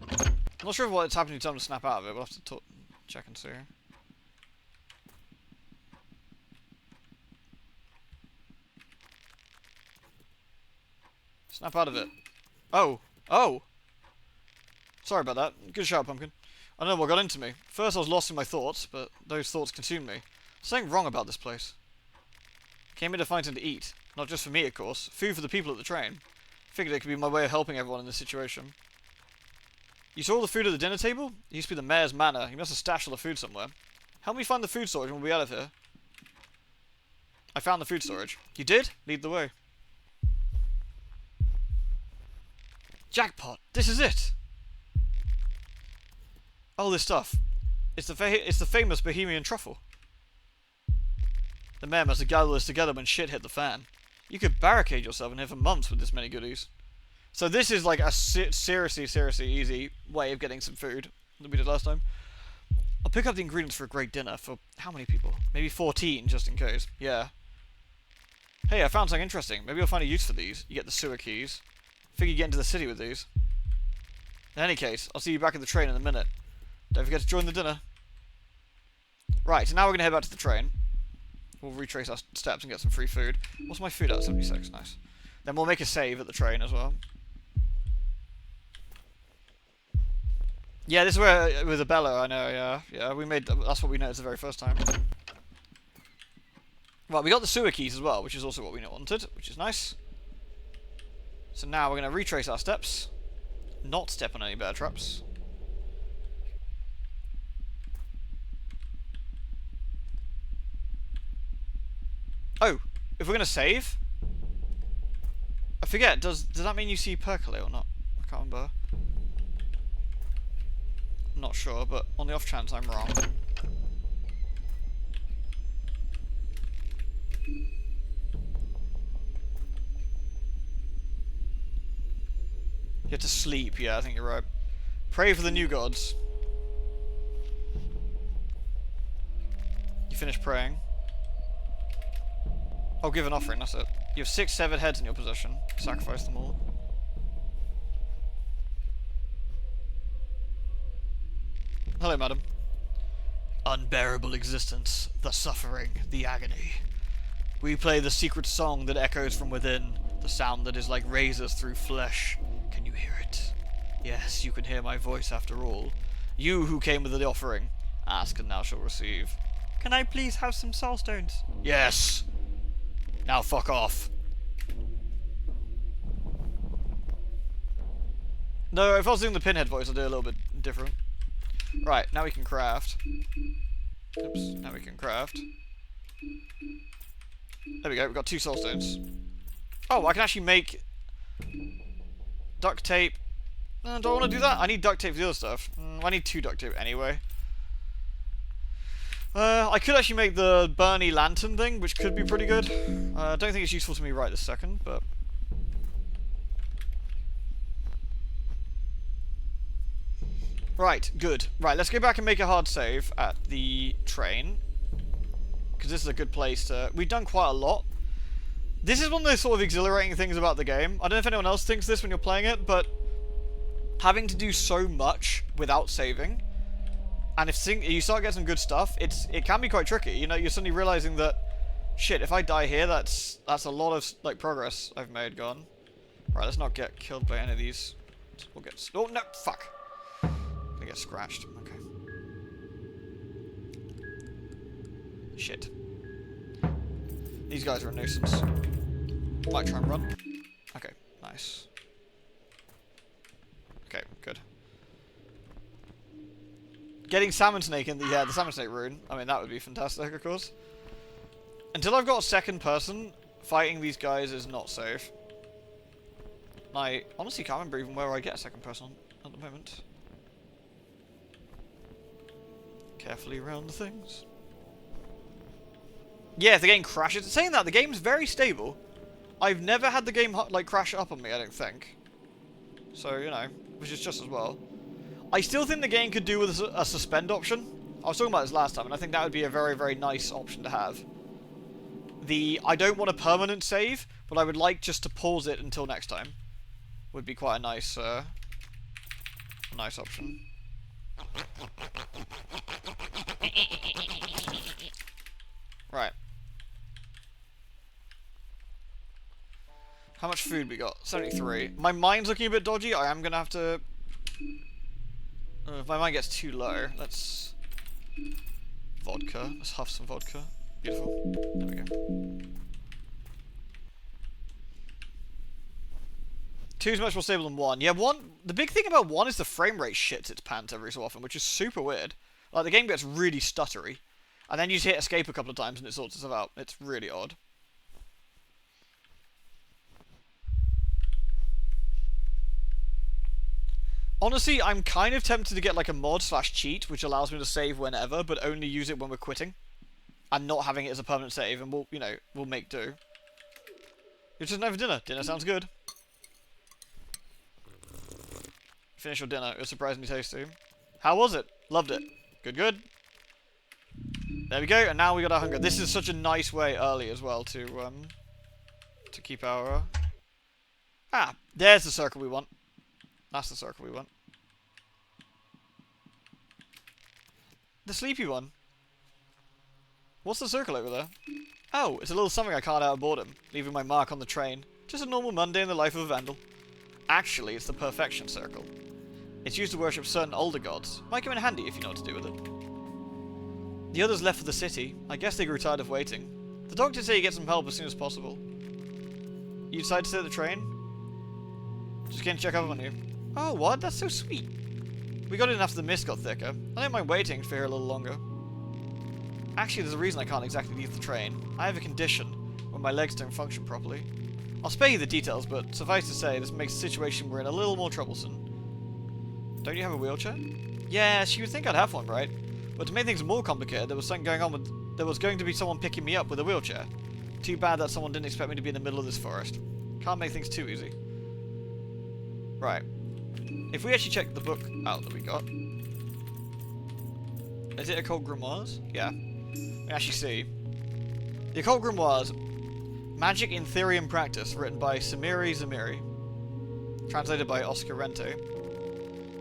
A: I'm not sure what's happening to tell him to snap out of it. We'll have to check and see. Snap out of it. Oh. Oh! Sorry about that. Good shout, Pumpkin. I don't know what got into me. First I was lost in my thoughts, but those thoughts consumed me. Something wrong about this place. Came here to find something to eat. Not just for me, of course. Food for the people at the train. Figured it could be my way of helping everyone in this situation. You saw all the food at the dinner table? It used to be the mayor's manor. He must have stashed all the food somewhere. Help me find the food storage and we'll be out of here. I found the food storage. You did? Lead the way. Jackpot! This is it! All this stuff. It's the famous Bohemian truffle. The mayor must have gathered us together when shit hit the fan. You could barricade yourself in here for months with this many goodies. So this is like a seriously easy way of getting some food that we did last time. I'll pick up the ingredients for a great dinner for how many people? Maybe 14, just in case. Yeah. Hey, I found something interesting. Maybe I'll find a use for these. You get the sewer keys. Figure you get into the city with these. In any case, I'll see you back at the train in a minute. Don't forget to join the dinner. Right, so now we're going to head back to the train. We'll retrace our steps and get some free food. What's my food at? 76, nice. Then we'll make a save at the train as well. Yeah, this is where, with Abella, I know, yeah. Yeah, we made, that's what we noticed the very first time. Right, we got the sewer keys as well, which is also what we wanted, which is nice. So now we're going to retrace our steps. Not step on any bear traps. Oh, if we're going to save? I forget, does that mean you see percolate or not? I can't remember. I'm not sure, but on the off chance I'm wrong. You have to sleep, yeah, I think you're right. Pray for the new gods. You finished praying. Oh, give an offering, that's it. You have 6 severed heads in your possession. Sacrifice them all. Hello, madam. Unbearable existence, the suffering, the agony. We play the secret song that echoes from within, the sound that is like razors through flesh. Can you hear it? Yes, you can hear my voice after all. You who came with the offering, ask and thou shalt receive. Can I please have some soul stones? Yes! Now fuck off. No, if I was doing the pinhead voice, I'd do it a little bit different. Right, now we can craft. Oops, now we can craft. There we go, we've got 2 soul stones. Oh, I can actually make duct tape. Do I want to do that? I need duct tape for the other stuff. I need 2 duct tape anyway. I could actually make the Bernie lantern thing, which could be pretty good. I don't think it's useful to me right this second, but... Right, good. Right, let's go back and make a hard save at the train. Because this is a good place to... We've done quite a lot. This is one of those sort of exhilarating things about the game. I don't know if anyone else thinks this when you're playing it, but... having to do so much without saving... And if you start getting some good stuff, it can be quite tricky. You know, you're suddenly realizing that, shit, if I die here, that's a lot of like progress I've made gone. Right, let's not get killed by any of these. We'll get. Oh no, fuck! I'm gonna get scratched. Okay. Shit. These guys are a nuisance. Might try and run. Okay, nice. Okay, good. Getting Salmon Snake in the Salmon Snake rune. I mean, that would be fantastic, of course. Until I've got a second person, fighting these guys is not safe. I honestly can't remember even where I get a second person at the moment. Carefully around the things. Yeah, if the game crashes. Saying that, the game's very stable. I've never had the game like crash up on me, I don't think. So, you know, which is just as well. I still think the game could do with a suspend option. I was talking about this last time, and I think that would be a very, very nice option to have. I don't want a permanent save, but I would like just to pause it until next time. Would be quite a nice option. Right. How much food we got? 73. My mind's looking a bit dodgy. I am going to have to... if my mind gets too low, let's... Vodka. Let's huff some vodka. Beautiful. There we go. 2 is much more stable than 1. Yeah, 1... The big thing about 1 is the frame rate shits its pants every so often, which is super weird. Like, the game gets really stuttery. And then you just hit escape a couple of times and it sorts itself out. It's really odd. Honestly, I'm kind of tempted to get like a mod/cheat, which allows me to save whenever, but only use it when we're quitting. And not having it as a permanent save, and we'll, you know, we'll make do. You're just over dinner. Dinner sounds good. Finish your dinner. It was surprisingly tasty. How was it? Loved it. Good, good. There we go, and now we got our hunger. This is such a nice way early as well to keep our... Ah, there's the circle we want. That's the circle we want. The sleepy one. What's the circle over there? Oh, it's a little something I carved out of boredom, leaving my mark on the train. Just a normal Monday in the life of a vandal. Actually, it's the perfection circle. It's used to worship certain older gods. Might come in handy if you know what to do with it. The others left for the city. I guess they grew tired of waiting. The doctor said he'd get some help as soon as possible. You decided to stay at the train? Just came to check up on you. Oh, what? That's so sweet. We got in after the mist got thicker. I don't mind waiting for here a little longer. Actually, there's a reason I can't exactly leave the train. I have a condition where my legs don't function properly. I'll spare you the details, but suffice to say, this makes the situation we're in a little more troublesome. Don't you have a wheelchair? Yes, you would think I'd have one, right? But to make things more complicated, there was something going on with... There was going to be someone picking me up with a wheelchair. Too bad that someone didn't expect me to be in the middle of this forest. Can't make things too easy. Right. If we actually check the book out that we got... Is it Occult Grimoires? Yeah. We actually see. The Occult Grimoires, Magic in Theory and Practice, written by Samiri Zamiri. Translated by Oscar Rente.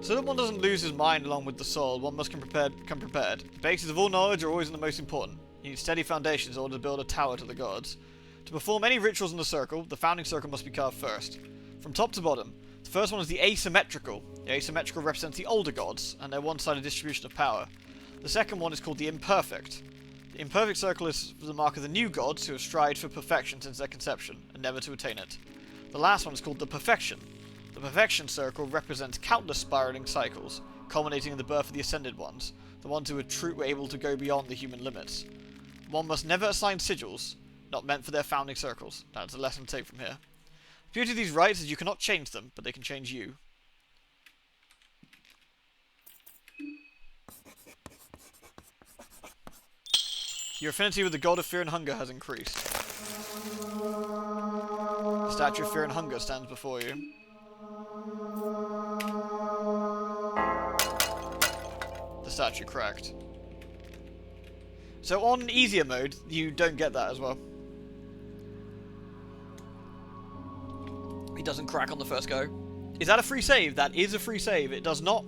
A: So that one doesn't lose his mind along with the soul, one must come prepared. The bases of all knowledge are always the most important. You need steady foundations in order to build a tower to the gods. To perform any rituals in the circle, the founding circle must be carved first. From top to bottom, the first one is the asymmetrical. The asymmetrical represents the older gods, and their one-sided distribution of power. The second one is called the imperfect. The imperfect circle is the mark of the new gods who have strived for perfection since their conception, and never to attain it. The last one is called the perfection. The perfection circle represents countless spiraling cycles, culminating in the birth of the ascended ones, the ones who were able to go beyond the human limits. One must never assign sigils, not meant for their founding circles. That's a lesson to take from here. The beauty of these rites is you cannot change them, but they can change you. Your affinity with the god of fear and hunger has increased. The statue of fear and hunger stands before you. The statue cracked. So on easier mode, you don't get that as well. It doesn't crack on the first go. Is that a free save? That is a free save. It does not.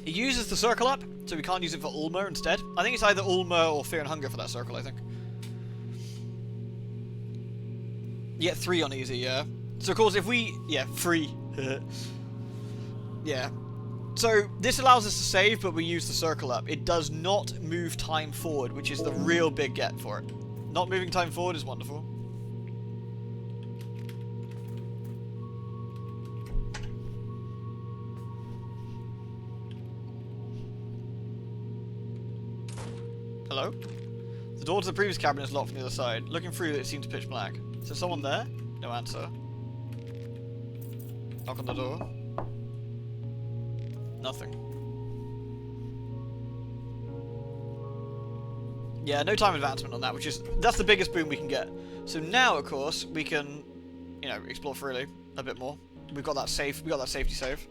A: It uses the circle up, so we can't use it for Ulma instead. I think it's either Ulma or Fear and Hunger for that circle, I think. Yeah, 3 on easy, yeah. So of course if we... Yeah, free. Yeah. So this allows us to save, but we use the circle up. It does not move time forward, which is the real big get for it. Not moving time forward is wonderful. Hello? The door to the previous cabin is locked from the other side. Looking through it seems pitch black. Is there someone there? No answer. Knock on the door. Nothing. Yeah, no time advancement on that, that's the biggest boon we can get. So now, of course, we can, you know, explore freely a bit more. we've got that safe. We got that safety save.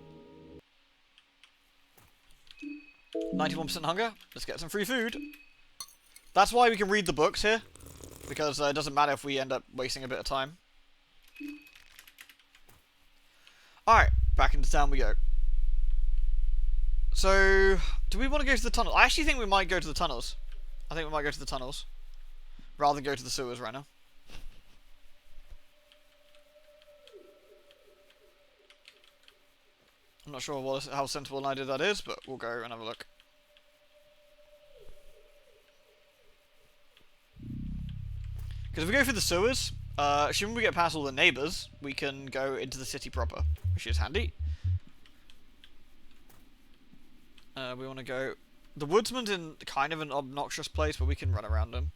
A: 91% hunger. Let's get some free food. That's why we can read the books here, because it doesn't matter if we end up wasting a bit of time. Alright, back into town we go. So, do we want to go to the tunnel? I actually think we might go to the tunnels. I think we might go to the tunnels, rather than go to the sewers right now. I'm not sure how sensible an idea that is, but we'll go and have a look. Because if we go through the sewers, assuming we get past all the neighbours, we can go into the city proper, which is handy. We want to go... The woodsman's in kind of an obnoxious place, but we can run around him.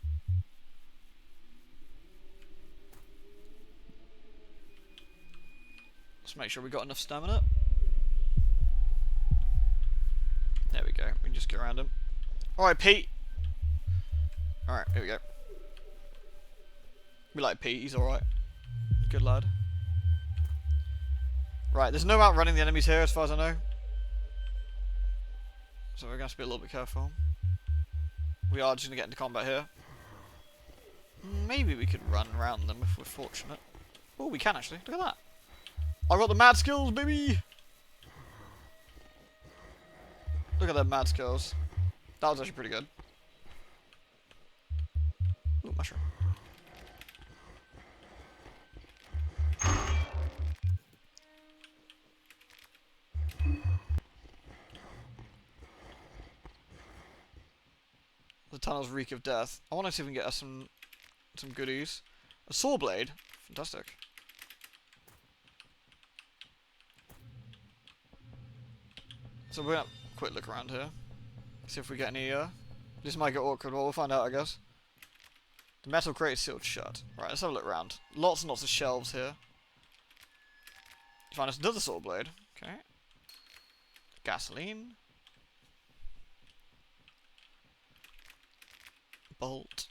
A: Let's make sure we got enough stamina. There we go. We can just go around him. Alright, Pete. Alright, here we go. We like Pete, he's alright. Good lad. Right, there's no outrunning the enemies here as far as I know. So we're going to have to be a little bit careful. We are just going to get into combat here. Maybe we could run around them if we're fortunate. Oh, we can actually. Look at that. I've got the mad skills, baby! Look at them mad skills. That was actually pretty good. Ooh, mushroom. The tunnels reek of death. I want to see if we can get us some goodies. A saw blade. Fantastic. So we're gonna quick look around here. See if we get any this might get awkward, but we'll find out I guess. The metal crate is sealed shut. Right, let's have a look around. Lots and lots of shelves here. You find us another saw blade. Okay. Gasoline. Bolt.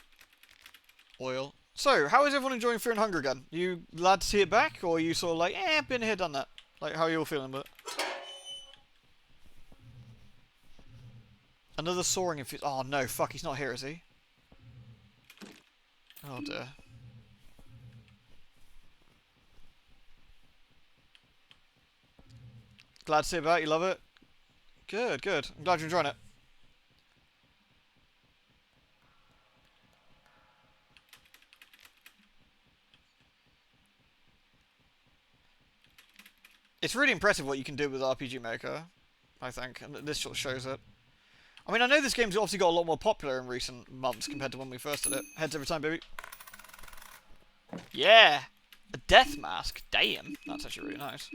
A: Oil. So, how is everyone enjoying Fear and Hunger again? You glad to see it back, or are you sort of like, been here, done that? Like, how are you all feeling about it? Another soaring infuse. Oh no, fuck, he's not here, is he? Oh dear. Glad to see it back, you love it? Good, good. I'm glad you're enjoying it. It's really impressive what you can do with RPG Maker, I think, and this sort of shows it. I mean, I know this game's obviously got a lot more popular in recent months compared to when we first did it. Heads every time, baby. Yeah! A death mask. Damn. That's actually really nice.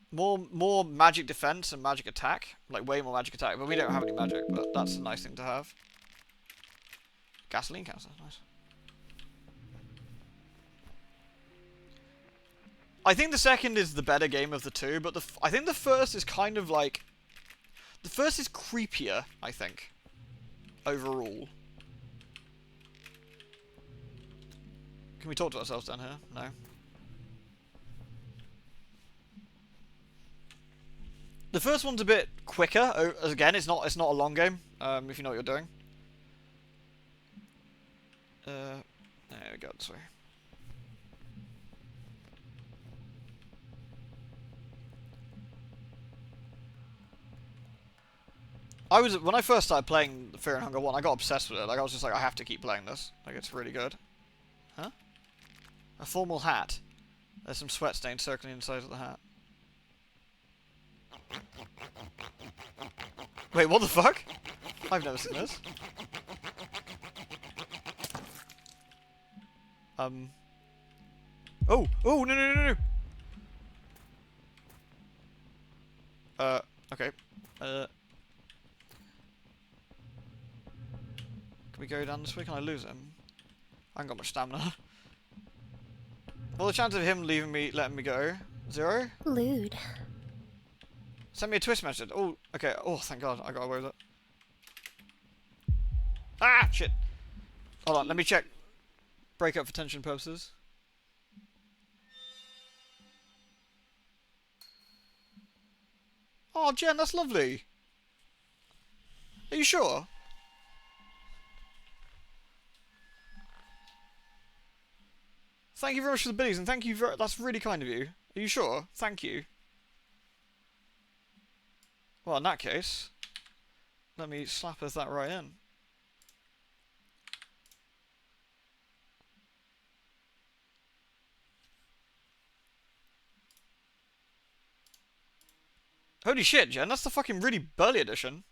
A: More magic defense and magic attack. Like, way more magic attack. But we don't have any magic, but that's a nice thing to have. Gasoline canister. Nice. I think the second is the better game of the two, but I think the first is kind of like... The first is creepier, I think. Overall. Can we talk to ourselves down here? No. The first one's a bit quicker. Again, it's not a long game, if you know what you're doing. There we go, this way. When I first started playing Fear and Hunger 1, I got obsessed with it. Like, I was just like, I have to keep playing this. Like, it's really good. Huh? A formal hat. There's some sweat stains circling inside of the hat. Wait, what the fuck? I've never seen this. Oh! Oh, no, no, no, no! Okay. Can we go down this way? Can I lose him? I haven't got much stamina. Well, the chance of him letting me go? 0?
B: Lewd.
A: Send me a twist message. Oh, okay. Oh, thank God. I got away with it. Ah, shit. Hold on, let me check. Break up for tension purposes. Oh, Jen, that's lovely. Are you sure? Thank you very much for the biddies, and thank you very... That's really kind of you. Are you sure? Thank you. Well, in that case, let me slap us that right in. Holy shit, Jen, that's the fucking really burly edition.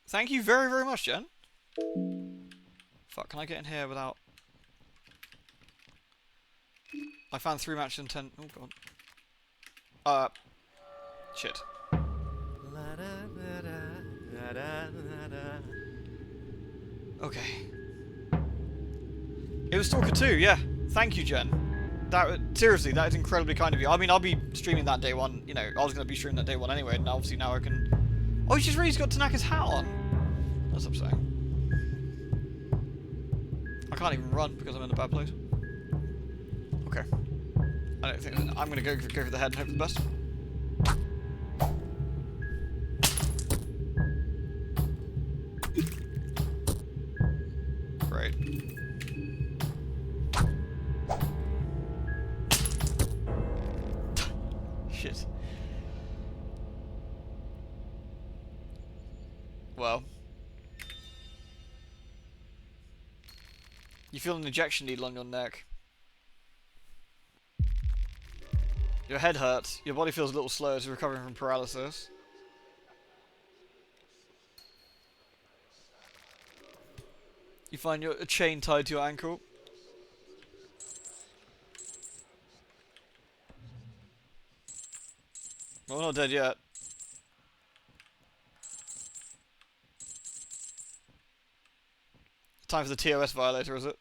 A: Thank you very, very much, Jen. Fuck, can I get in here without... I found 3 matches in 10... Oh, God. Shit. Okay. It was Stalker 2, yeah. Thank you, Jen. Seriously, that is incredibly kind of you. I mean, I'll be streaming that day one. You know, I was going to be streaming that day one anyway, and obviously now I can... Oh, he's just got Tanaka's hat on. That's upsetting. I can't even run because I'm in a bad place. Okay. I don't think... I'm going to go for the head and hope for the best. Great. Shit. Well. You feel an injection needle on your neck. Your head hurts. Your body feels a little slow as you're recovering from paralysis. You find a chain tied to your ankle. Well, we're not dead yet. Time for the TOS violator, is it?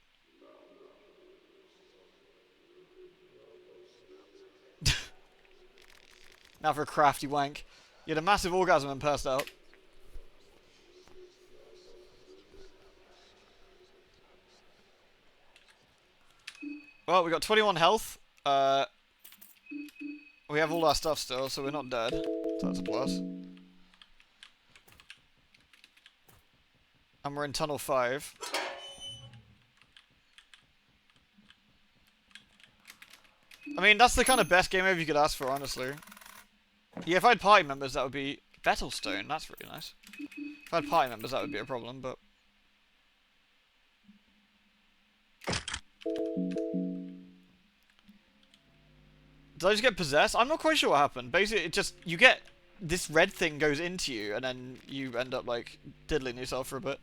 A: Now for a crafty wank. You had a massive orgasm and passed out. Well, we got 21 health. We have all our stuff still, so we're not dead. So that's a plus. And we're in tunnel 5. I mean, that's the kind of best game over you could ask for, honestly. Yeah, if I had party members, that would be... Bettlestone, that's really nice. If I had party members, that would be a problem, but... Did I just get possessed? I'm not quite sure what happened. Basically, it just... You get... This red thing goes into you, and then you end up, like, diddling yourself for a bit.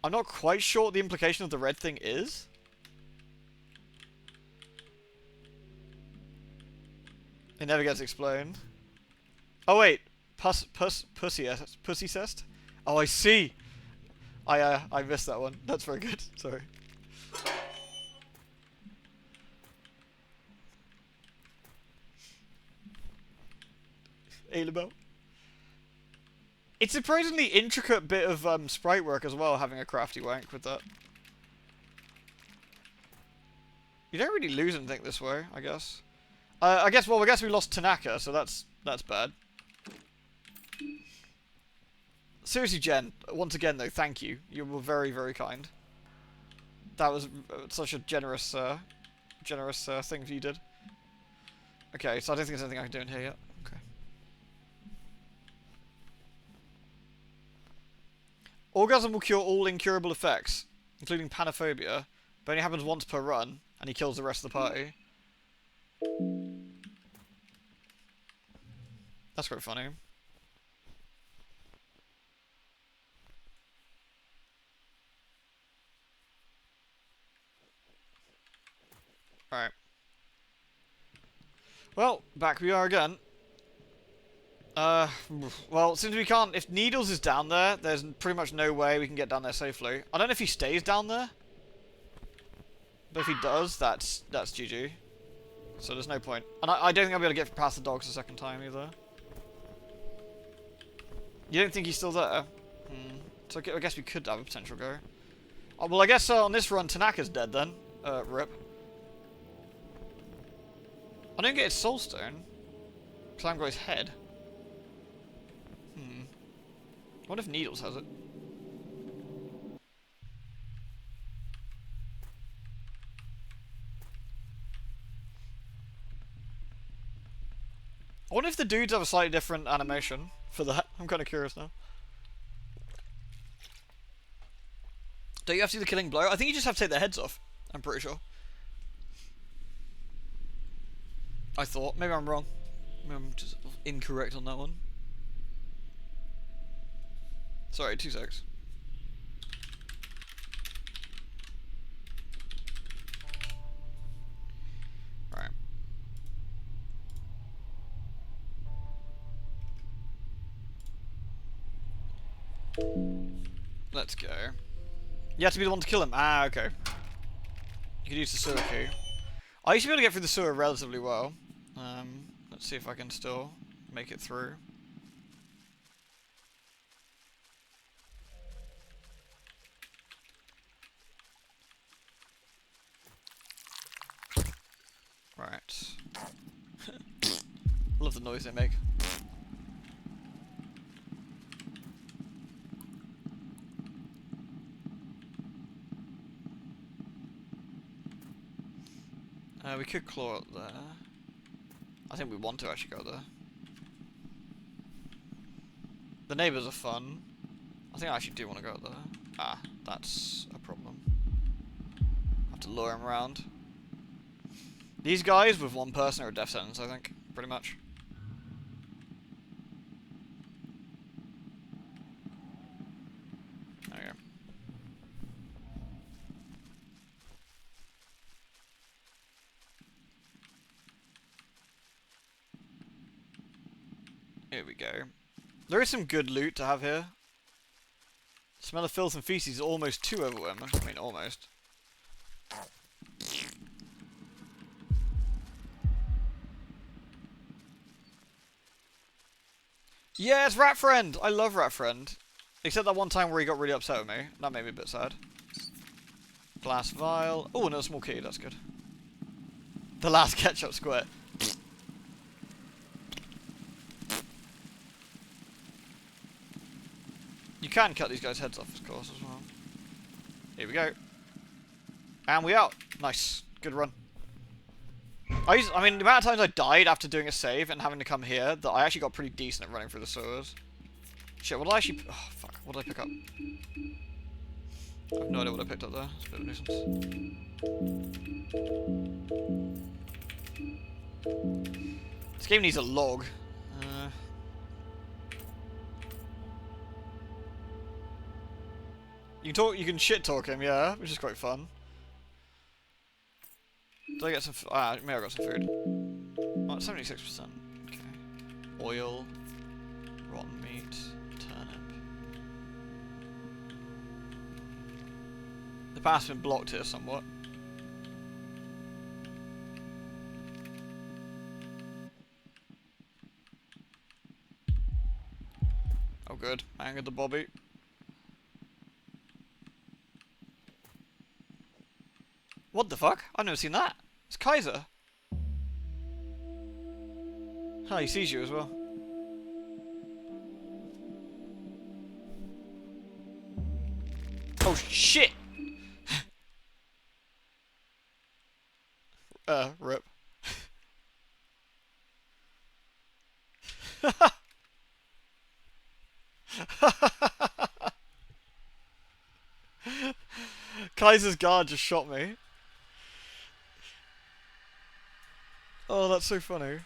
A: I'm not quite sure what the implication of the red thing is. It never gets explained. Oh wait, pussy cest? Oh, I see. I missed that one. That's very good. Sorry. Alabel. It's a surprisingly intricate bit of sprite work as well, having a crafty wank with that. You don't really lose anything this way, I guess. I guess we lost Tanaka, so that's bad. Seriously, Jen, once again though, thank you. You were very, very kind. That was such a generous thing you did. Okay, so I don't think there's anything I can do in here yet. Okay. Orgasm will cure all incurable effects, including panophobia, but only happens once per run, and he kills the rest of the party. That's quite funny. Alright. Well, back we are again. Well, since we can't... If Needles is down there, there's pretty much no way we can get down there safely. I don't know if he stays down there. But if he does, that's GG. So there's no point. And I don't think I'll be able to get past the dogs a second time either. You don't think he's still there? So I guess we could have a potential go. Oh, well, I guess on this run, Tanaka's dead then. Rip. I don't get his soul stone. Because I haven't got his head. What if Needles has it? I wonder if the dudes have a slightly different animation for that. I'm kind of curious now. Don't you have to do the killing blow? I think you just have to take their heads off. I'm pretty sure. I thought. Maybe I'm wrong. Maybe I'm just incorrect on that one. Sorry, 2 secs. Right. Let's go. You have to be the one to kill him. Ah, okay. You could use the sewer key. I used to be able to get through the sewer relatively well. Let's see if I can still make it through. Right. Love the noise they make. We could claw up there. I think we want to actually go there. The neighbours are fun. I think I actually do want to go there. Ah, that's a problem. I have to lure him around. These guys with one person are a death sentence, I think, pretty much. There we go. Here we go. There is some good loot to have here. Smell of filth and feces is almost too overwhelming. I mean, almost. Yeah, it's Rat Friend! I love Rat Friend. Except that one time where he got really upset with me. That made me a bit sad. Glass vial. Oh, another small key. That's good. The last ketchup squirt. You can cut these guys' heads off, of course, as well. Here we go. And we out. Nice. Good run. I mean, the amount of times I died after doing a save and having to come here, that I actually got pretty decent at running through the sewers. Shit, what did I actually... Oh, fuck. What did I pick up? I have no idea what I picked up there. It's a bit of a nuisance. This game needs a log. You can shit talk him, yeah, which is quite fun. Did I get some? Maybe I got some food. Oh, 76%. Okay. Oil, rotten meat, turnip. The path's been blocked here somewhat. Oh, good. I angered the Bobby. What the fuck? I've never seen that. It's Kaiser. Oh, he sees you as well. Oh shit! Rip. Kaiser's guard just shot me. Oh, that's so funny.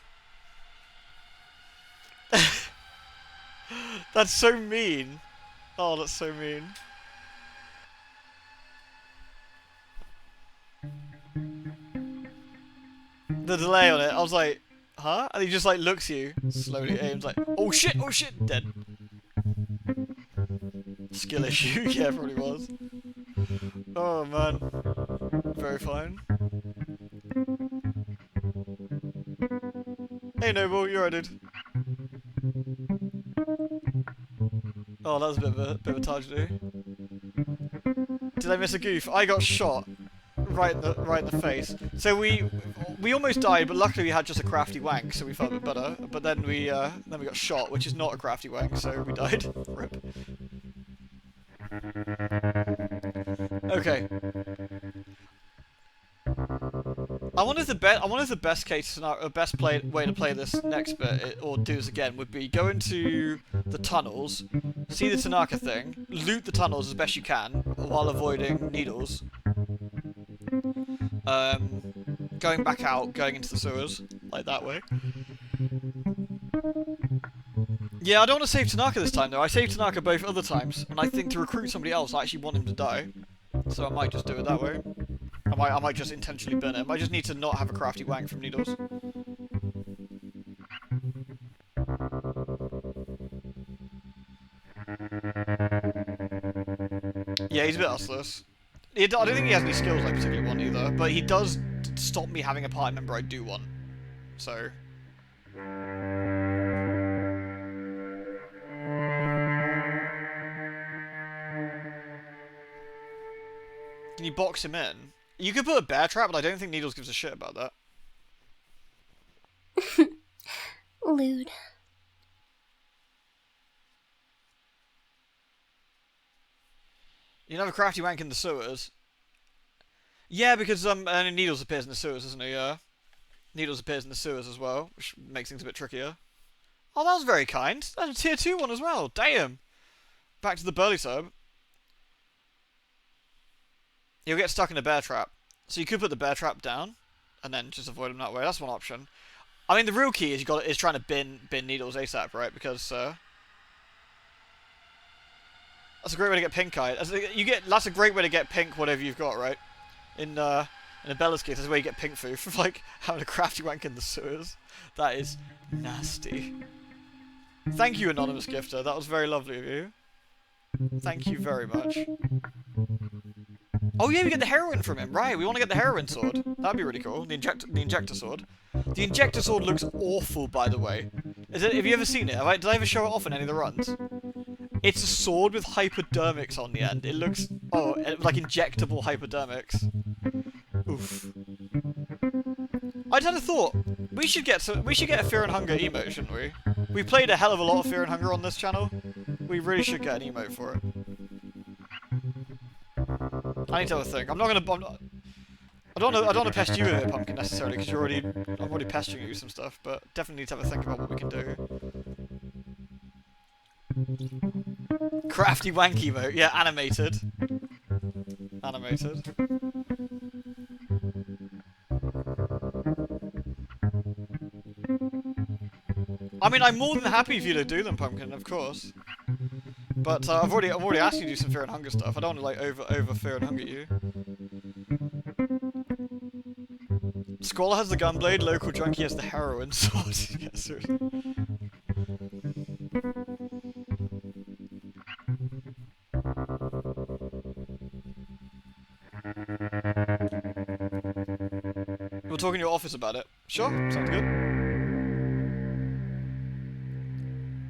A: That's so mean. Oh, that's so mean. The delay on it, I was like, huh? And he just like looks at you, slowly aims like, oh shit, dead. Skill issue, yeah, probably was. Oh man. Very fine. Hey Noble, you're right, dude. Oh, that was a bit of a tragedy. Did I miss a goof? I got shot right in the face. So we almost died, but luckily we had just a crafty wank, so we felt a bit better. But then we got shot, which is not a crafty wank, so we died. Rip. Okay. I wonder if the best case scenario, way to play this next bit, or do this again, would be go into the tunnels, see the Tanaka thing, loot the tunnels as best you can while avoiding needles. Going back out, going into the sewers, like that way. Yeah, I don't want to save Tanaka this time though. I saved Tanaka both other times, and I think to recruit somebody else, I actually want him to die. So I might just do it that way. I might just intentionally burn it. I just need to not have a crafty wank from needles. Yeah, he's a bit useless. I don't think he has any skills I particularly want either, but he does stop me having a party member I do want. So... Can you box him in? You could put a bear trap, but I don't think Needles gives a shit about that.
B: Lewd.
A: You can have a crafty wank in the sewers. Yeah, because and Needles appears in the sewers, doesn't he? Needles appears in the sewers as well, which makes things a bit trickier. Oh, that was very kind. That's a tier 2 one as well. Damn. Back to the burly sub. You'll get stuck in a bear trap. So you could put the bear trap down, and then just avoid him that way. That's one option. I mean, the real key is trying to bin Needles ASAP, right? Because that's a great way to get pink eye. That's a great way to get pink whatever you've got, right? In Abella's case, that's where you get pink food from like having a crafty wank in the sewers. That is nasty. Thank you, anonymous gifter. That was very lovely of you. Thank you very much. Oh yeah, we get the heroin from him. Right, we want to get the heroin sword. That'd be really cool. The injector sword. The injector sword looks awful, by the way. Have you ever seen it? Did I ever show it off in any of the runs? It's a sword with hypodermics on the end. It looks like injectable hypodermics. Oof. I just had a thought. We should get a Fear and Hunger emote, shouldn't we? We played a hell of a lot of Fear and Hunger on this channel. We really should get an emote for it. I need to have a think. I don't want to pest you with it, Pumpkin, necessarily, because I'm already pestering you with some stuff, but definitely need to have a think about what we can do. Crafty wank emote. Yeah, animated. Animated. I mean, I'm more than happy for you to do them, Pumpkin, of course. But I've already asked you to do some Fear and Hunger stuff. I don't want to like over Fear and Hunger you. Squall has the gunblade, local junkie has the heroin sword. Yeah, seriously. We'll talk in your office about it. Sure, sounds good.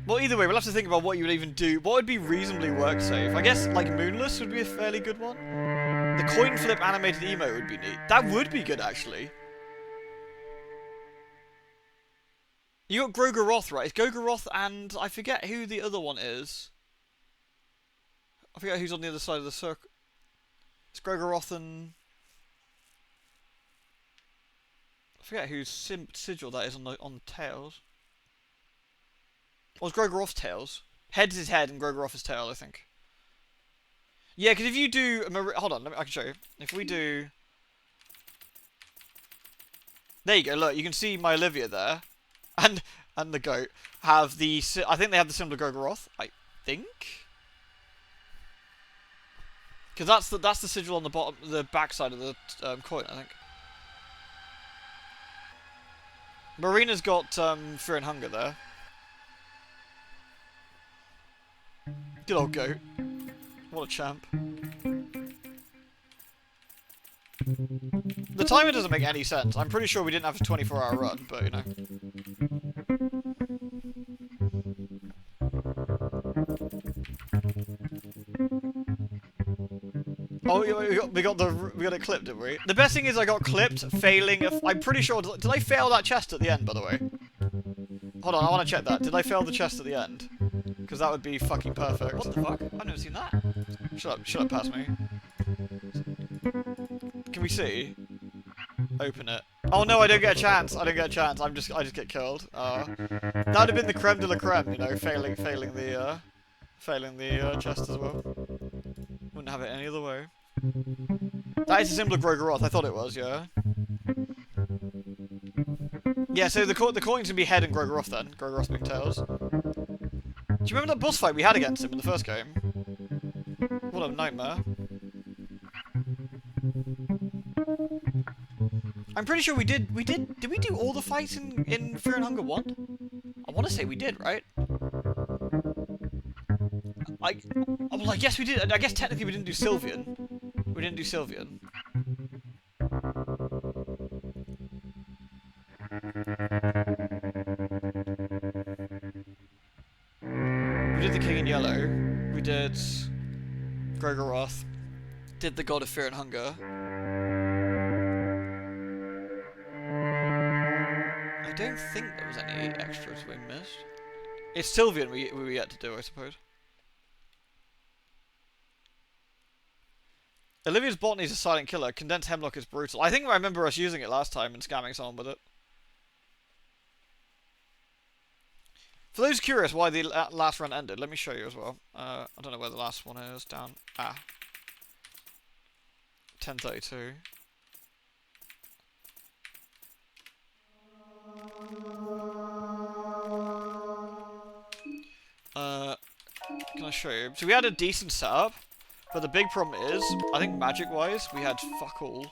A: Well, either way, we'll have to think about what you would even do. What would be reasonably work safe? I guess, like, Moonless would be a fairly good one. The coin flip animated emote would be neat. That would be good, actually. You got Grogoroth, right? It's Grogoroth and I forget who the other one is. I forget who's on the other side of the circle. It's Grogoroth and... I forget whose sigil that is on the tails. Or it's Grogoroth's tails. Head's his head and Grogoroth's tail, I think. Yeah, because if you do... hold on, I can show you. If we do... There you go, look, you can see my Olivia there. And the goat have the... I think they have the symbol of Grogoroth, I think. Because that's the sigil on the bottom, the back side of the coin, I think. Marina's got Fear and Hunger there. Good old goat. What a champ. The timer doesn't make any sense. I'm pretty sure we didn't have a 24-hour run, but you know. Oh, we got it clipped, did we? The best thing is I got clipped, failing. I'm pretty sure. Did I fail that chest at the end, by the way? Hold on, I want to check that. Did I fail the chest at the end? Because that would be fucking perfect. What the fuck? I've never seen that. Shut up, pass me. Can we see? Open it. Oh no, I don't get a chance. I don't get a chance. I just get killed. That'd have been the creme de la creme, you know, failing the chest as well. Wouldn't have it any other way. That is a symbol of Grogaroth. I thought it was, yeah. Yeah, so the coin's gonna be head and Grogaroth then. Grogaroth being tails. Do you remember that boss fight we had against him in the first game? What a nightmare. I'm pretty sure we did we do all the fights in Fear and Hunger 1? I want to say we did, right? Well, I guess we did. I guess technically we didn't do Sylvian. We didn't do Sylvian. We did the King in Yellow. We did Grogaroth. Did the God of Fear and Hunger. I don't think there was any extras we missed. It's Sylvian we yet to do, I suppose. Olivia's botany is a silent killer. Condensed hemlock is brutal. I think I remember us using it last time and scamming someone with it. For those curious why the last run ended, let me show you as well. I don't know where the last one is. Down. 10:32. Can I show you? So we had a decent setup, but the big problem is, I think magic-wise, we had fuck all.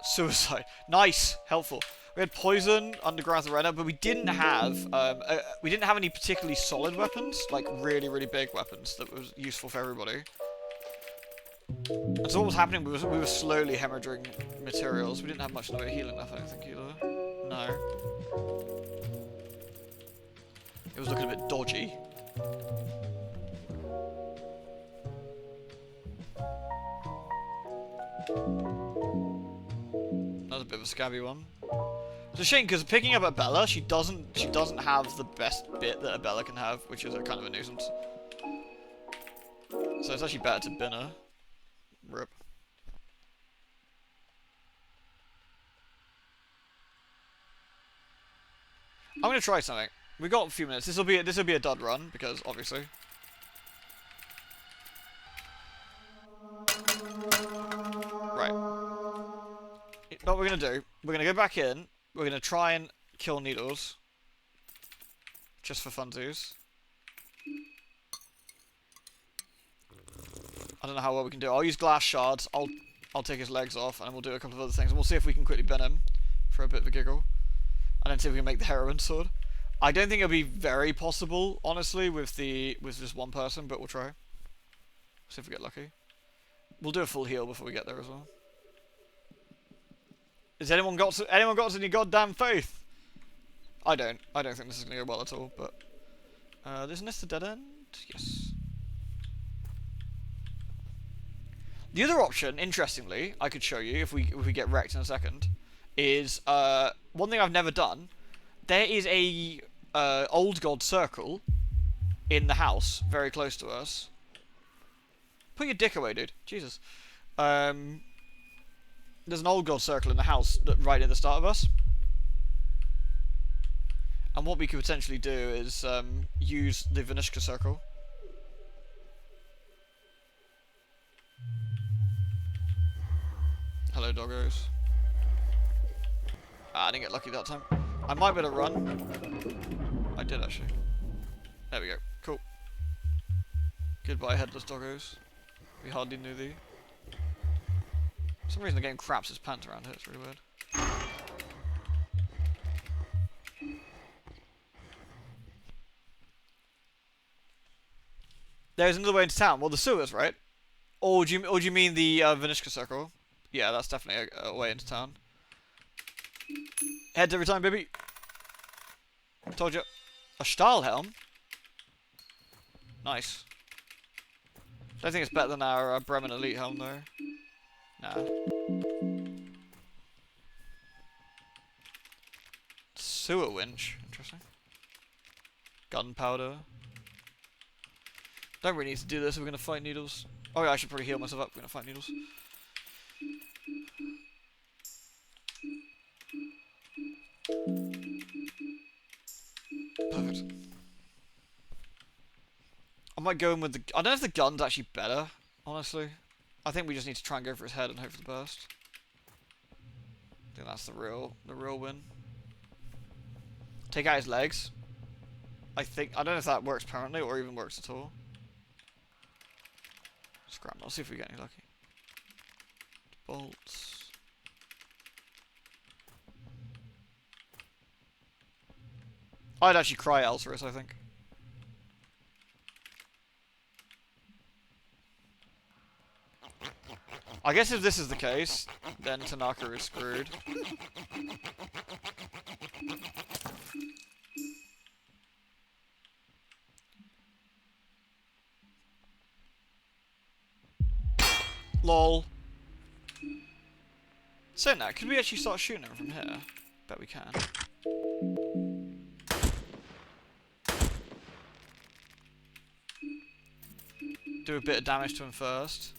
A: Suicide. Nice! Helpful. We had poison, underground arena, but we didn't have any particularly solid weapons, like really, really big weapons that was useful for everybody. And so what was happening, we were slowly hemorrhaging materials. We didn't have much in the way of healing left, I don't think, either. No. It was looking a bit dodgy. That's a bit of a scabby one. It's a shame because picking up Abella, she doesn't have the best bit that Abella can have, which is a kind of a nuisance. So it's actually better to bin her. Rip. I'm gonna try something. We got a few minutes. This will be a dud run because obviously. Right. What we're gonna do? We're gonna go back in. We're gonna try and kill Needles. Just for funsies. I don't know how well we can do. I'll use glass shards. I'll take his legs off, and we'll do a couple of other things. And we'll see if we can quickly bin him for a bit of a giggle, and then see if we can make the heroin sword. I don't think it'll be very possible, honestly, with just one person, but we'll try. See if we get lucky. We'll do a full heal before we get there as well. Has anyone got any goddamn faith? I don't think this is gonna go well at all. But isn't this the dead end? Yes. The other option, interestingly, I could show you if we get wrecked in a second, is one thing I've never done. There is a old god circle in the house very close to us. Put your dick away, dude. Jesus. There's an old god circle in the house right at the start of us. And what we could potentially do is use the Vanishka circle. Hello, doggos. I didn't get lucky that time. I might be able to run. I did, actually. There we go. Cool. Goodbye, headless doggos. We hardly knew thee. For some reason the game craps its pants around here. It's really weird. There's another way into town. Well, the sewers, right? Or do you mean the Vanishka circle? Yeah, that's definitely a way into town. Heads every time, baby. Told you. A Stahlhelm? Nice. Don't think it's better than our Bremen Elite helm though. Nah. Sewer winch. Interesting. Gunpowder. Don't really need to do this if we're gonna fight needles. Oh yeah, I should probably heal myself up if we're gonna fight needles. Perfect. I might go in with the... I don't know if the gun's actually better, honestly. I think we just need to try and go for his head and hope for the burst. I think that's the real win. Take out his legs. I don't know if that works permanently or even works at all. Scram. I'll see if we get any lucky. Bolts. I'd actually cry Elcerus, I think. I guess if this is the case, then Tanaka is screwed. LOL. So now, could we actually start shooting him from here? Bet we can. Do a bit of damage to him first.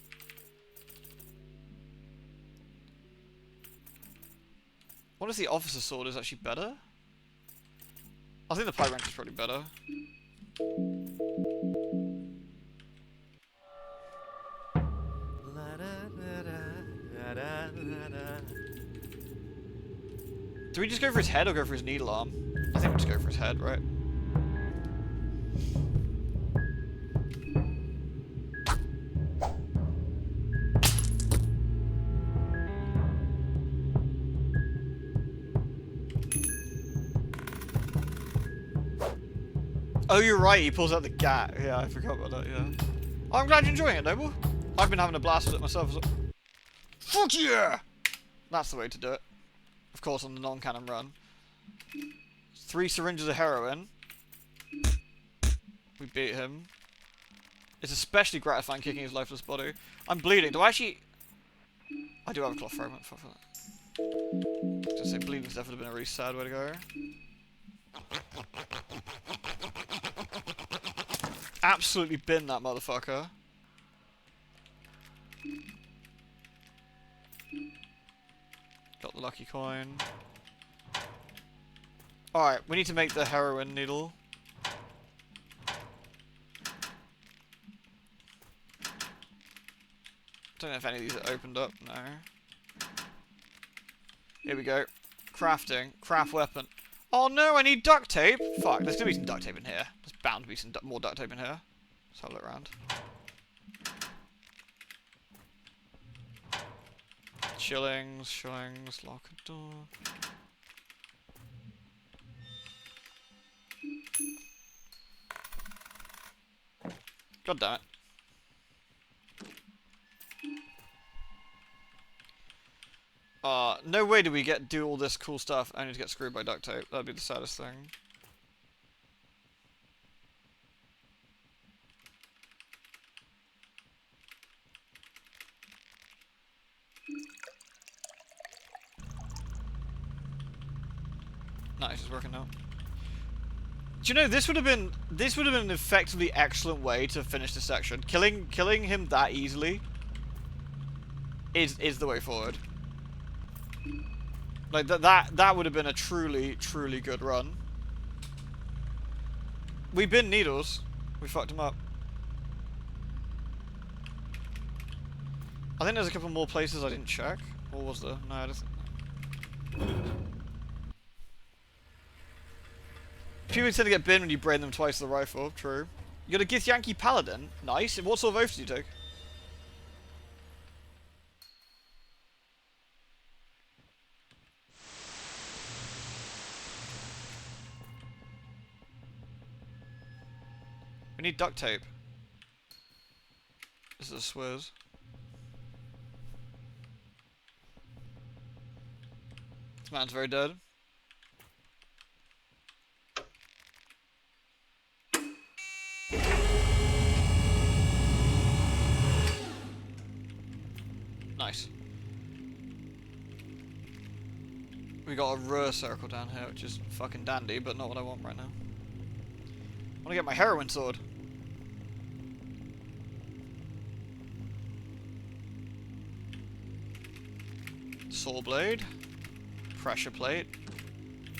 A: What if the officer sword is actually better? I think the pipe wrench is probably better. Do we just go for his head or go for his needle arm? I think we just go for his head, right? Oh, you're right, he pulls out the gat. Yeah, I forgot about that, yeah. Oh, I'm glad you're enjoying it, Noble. I've been having a blast with it myself as well. Fuck yeah! That's the way to do it. Of course, on the non-cannon run. 3 syringes of heroin. We beat him. It's especially gratifying kicking his lifeless body. I'm bleeding. Do I actually... I do have a cloth fragment. Fuck for that. Just say bleeding's definitely been a really sad way to go. Absolutely bin that motherfucker. Got the lucky coin. Alright, we need to make the heroin needle. Don't know if any of these are opened up. No. Here we go. Crafting. Craft weapon. Oh no, I need duct tape! Fuck, there's gonna be some duct tape in here. There's bound to be some more duct tape in here. Let's have a look around. Shillings, lock a door. God damn it. No way do we do all this cool stuff only to get screwed by duct tape. That'd be the saddest thing. Nice, it's working now. Do you know this would have been an effectively excellent way to finish this section. Killing him that easily is the way forward. Like that would have been a truly good run. We binned needles. We fucked him up. I think there's a couple more places I didn't check. Or was there? No, I don't think. People tend to get binned when you brain them twice with the rifle. True. You got a Githyanki Paladin. Nice. What sort of oath do you take? We need duct tape. This is a Swizz. This man's very dead. Nice. We got a rare circle down here, which is fucking dandy, but not what I want right now. I want to get my heroin sword. Saw blade. Pressure plate.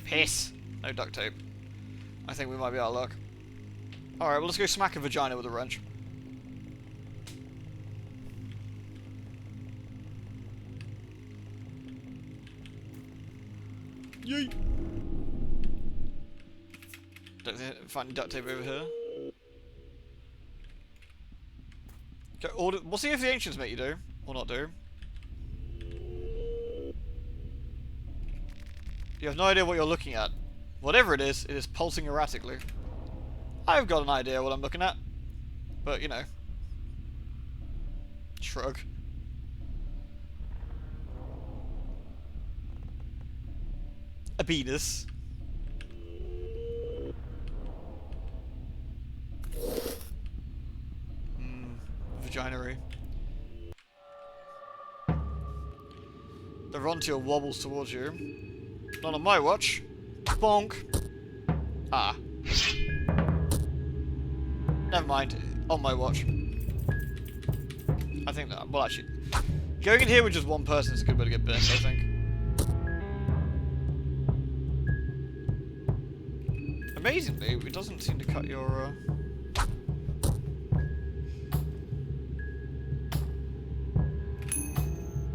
A: Piss. No duct tape. I think we might be out of luck. Alright, well let's go smack a vagina with a wrench. Yay! Don't find any duct tape over here. Okay, order. We'll see if the ancients make you do or not do. You have no idea what you're looking at. Whatever it is pulsing erratically. I've got an idea what I'm looking at, but you know, shrug. A penis. Vaginary. The Rontier wobbles towards you. Not on my watch. Bonk. Ah. Never mind. On my watch. I think that. Well, actually, going in here with just one person is a good way to get burned, I think. Amazingly, it doesn't seem to cut your.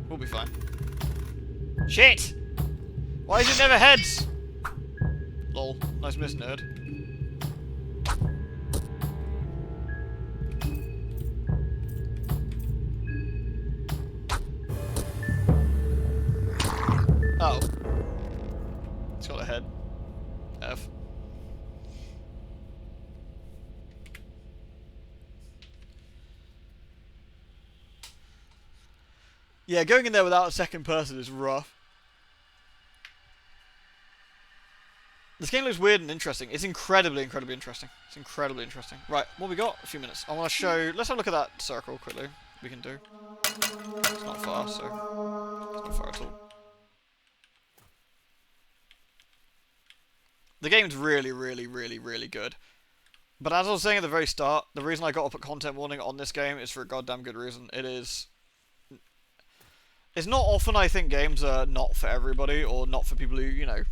A: We'll be fine. Shit! Why is it never heads? Lol. Nice miss, nerd. Oh. It's got a head. F. Yeah, going in there without a second person is rough. This game looks weird and interesting. It's incredibly, incredibly interesting. It's incredibly interesting. Right, what we got? A few minutes. I want to show... Let's have a look at that circle quickly. We can do. It's not far, so... It's not far at all. The game's really, really, really, really good. But as I was saying at the very start, the reason I got to put content warning on this game is for a goddamn good reason. It is... It's not often I think games are not for everybody, or not for people who, you know,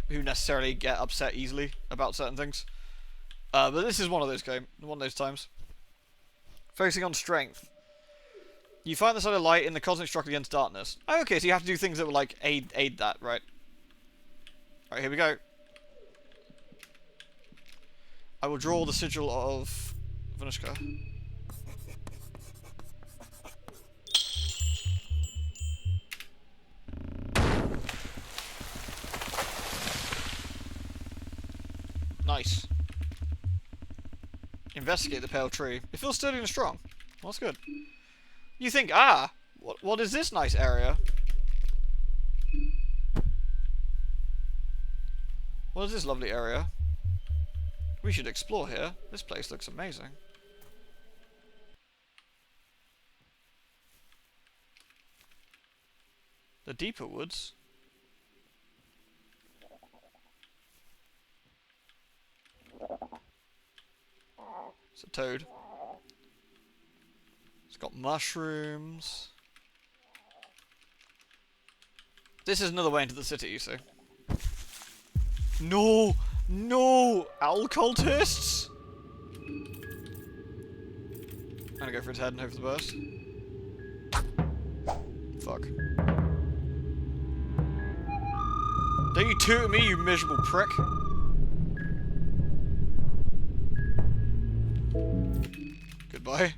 A: who necessarily get upset easily about certain things. But this is one of those times. Focusing on strength. You find the side of light in the cosmic struggle against darkness. Oh, okay, so you have to do things that will, like, aid that, right? Alright, here we go. I will draw the sigil of Venushka. Nice. Investigate the pale tree. It feels sturdy and strong. Well, that's good. You think, what is this nice area? What is this lovely area? We should explore here. This place looks amazing. The deeper woods. It's a toad. It's got mushrooms. This is another way into the city, you see. No! No! Owl cultists! I'm gonna go for its head and hope for the best. Fuck. Don't you toot at me, you miserable prick! Goodbye.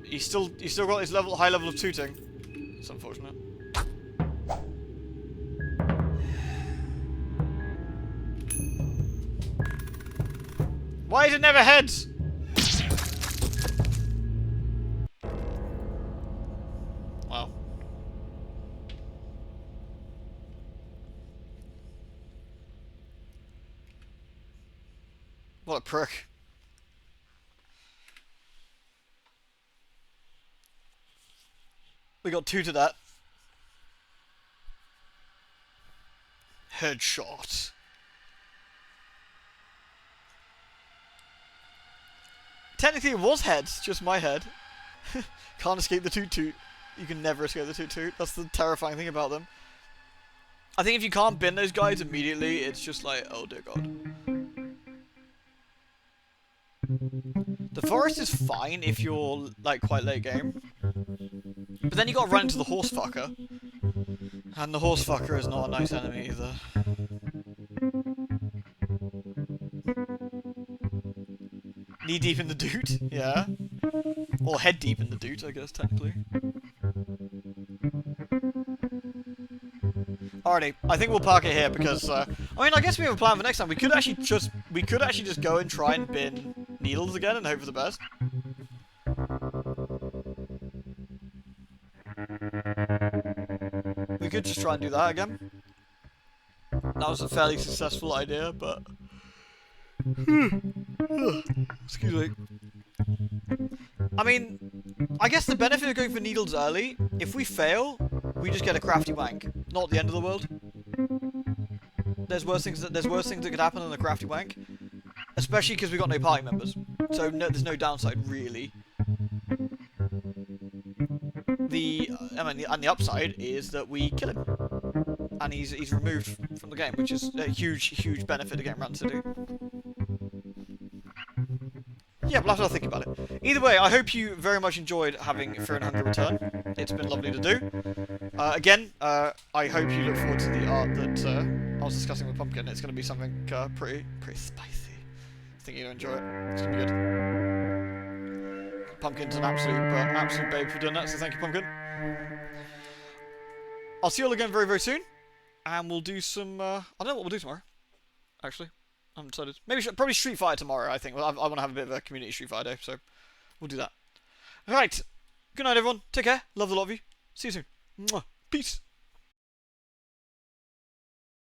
A: He's still got his high level of tooting. It's unfortunate. Why is it never heads? Wow. What a prick. We got 2 to that. Headshot. Technically it was heads, just my head. Can't escape the toot-toot. You can never escape the toot-toot. That's the terrifying thing about them. I think if you can't bin those guys immediately, it's just like, oh dear god. The forest is fine if you're, like, quite late game. But then you gotta run into the horse fucker. And the horse fucker is not a nice enemy either. Knee deep in the doot, yeah. Or head deep in the doot, I guess, technically. Alrighty, I think we'll park it here because, I mean, I guess we have a plan for next time. We could actually just go and try and bin needles again and hope for the best. We could just try and do that again. That was a fairly successful idea, but... Excuse me. I mean, I guess the benefit of going for needles early, if we fail, we just get a crafty wank. Not the end of the world. There's worse things that could happen than a crafty wank. Especially because we got no party members. So no, there's no downside, really. And the upside is that we kill him. And he's removed from the game, which is a huge benefit of getting Run City. Yeah, we'll have to think about it. Either way, I hope you very much enjoyed having Fear and Hunger return. It's been lovely to do. Again, I hope you look forward to the art that I was discussing with Pumpkin. It's going to be something pretty spicy. I think you'll enjoy it. It's going to be good. Pumpkin's an absolute babe for doing that, so thank you, Pumpkin. I'll see you all again very soon, and we'll do some. I don't know what we'll do tomorrow. Actually, I haven't decided. Maybe probably Street Fighter tomorrow. I think. Well, I want to have a bit of a community Street Fighter day, so we'll do that. All right. Good night, everyone. Take care. Love the lot of you. See you soon. Mwah. Peace.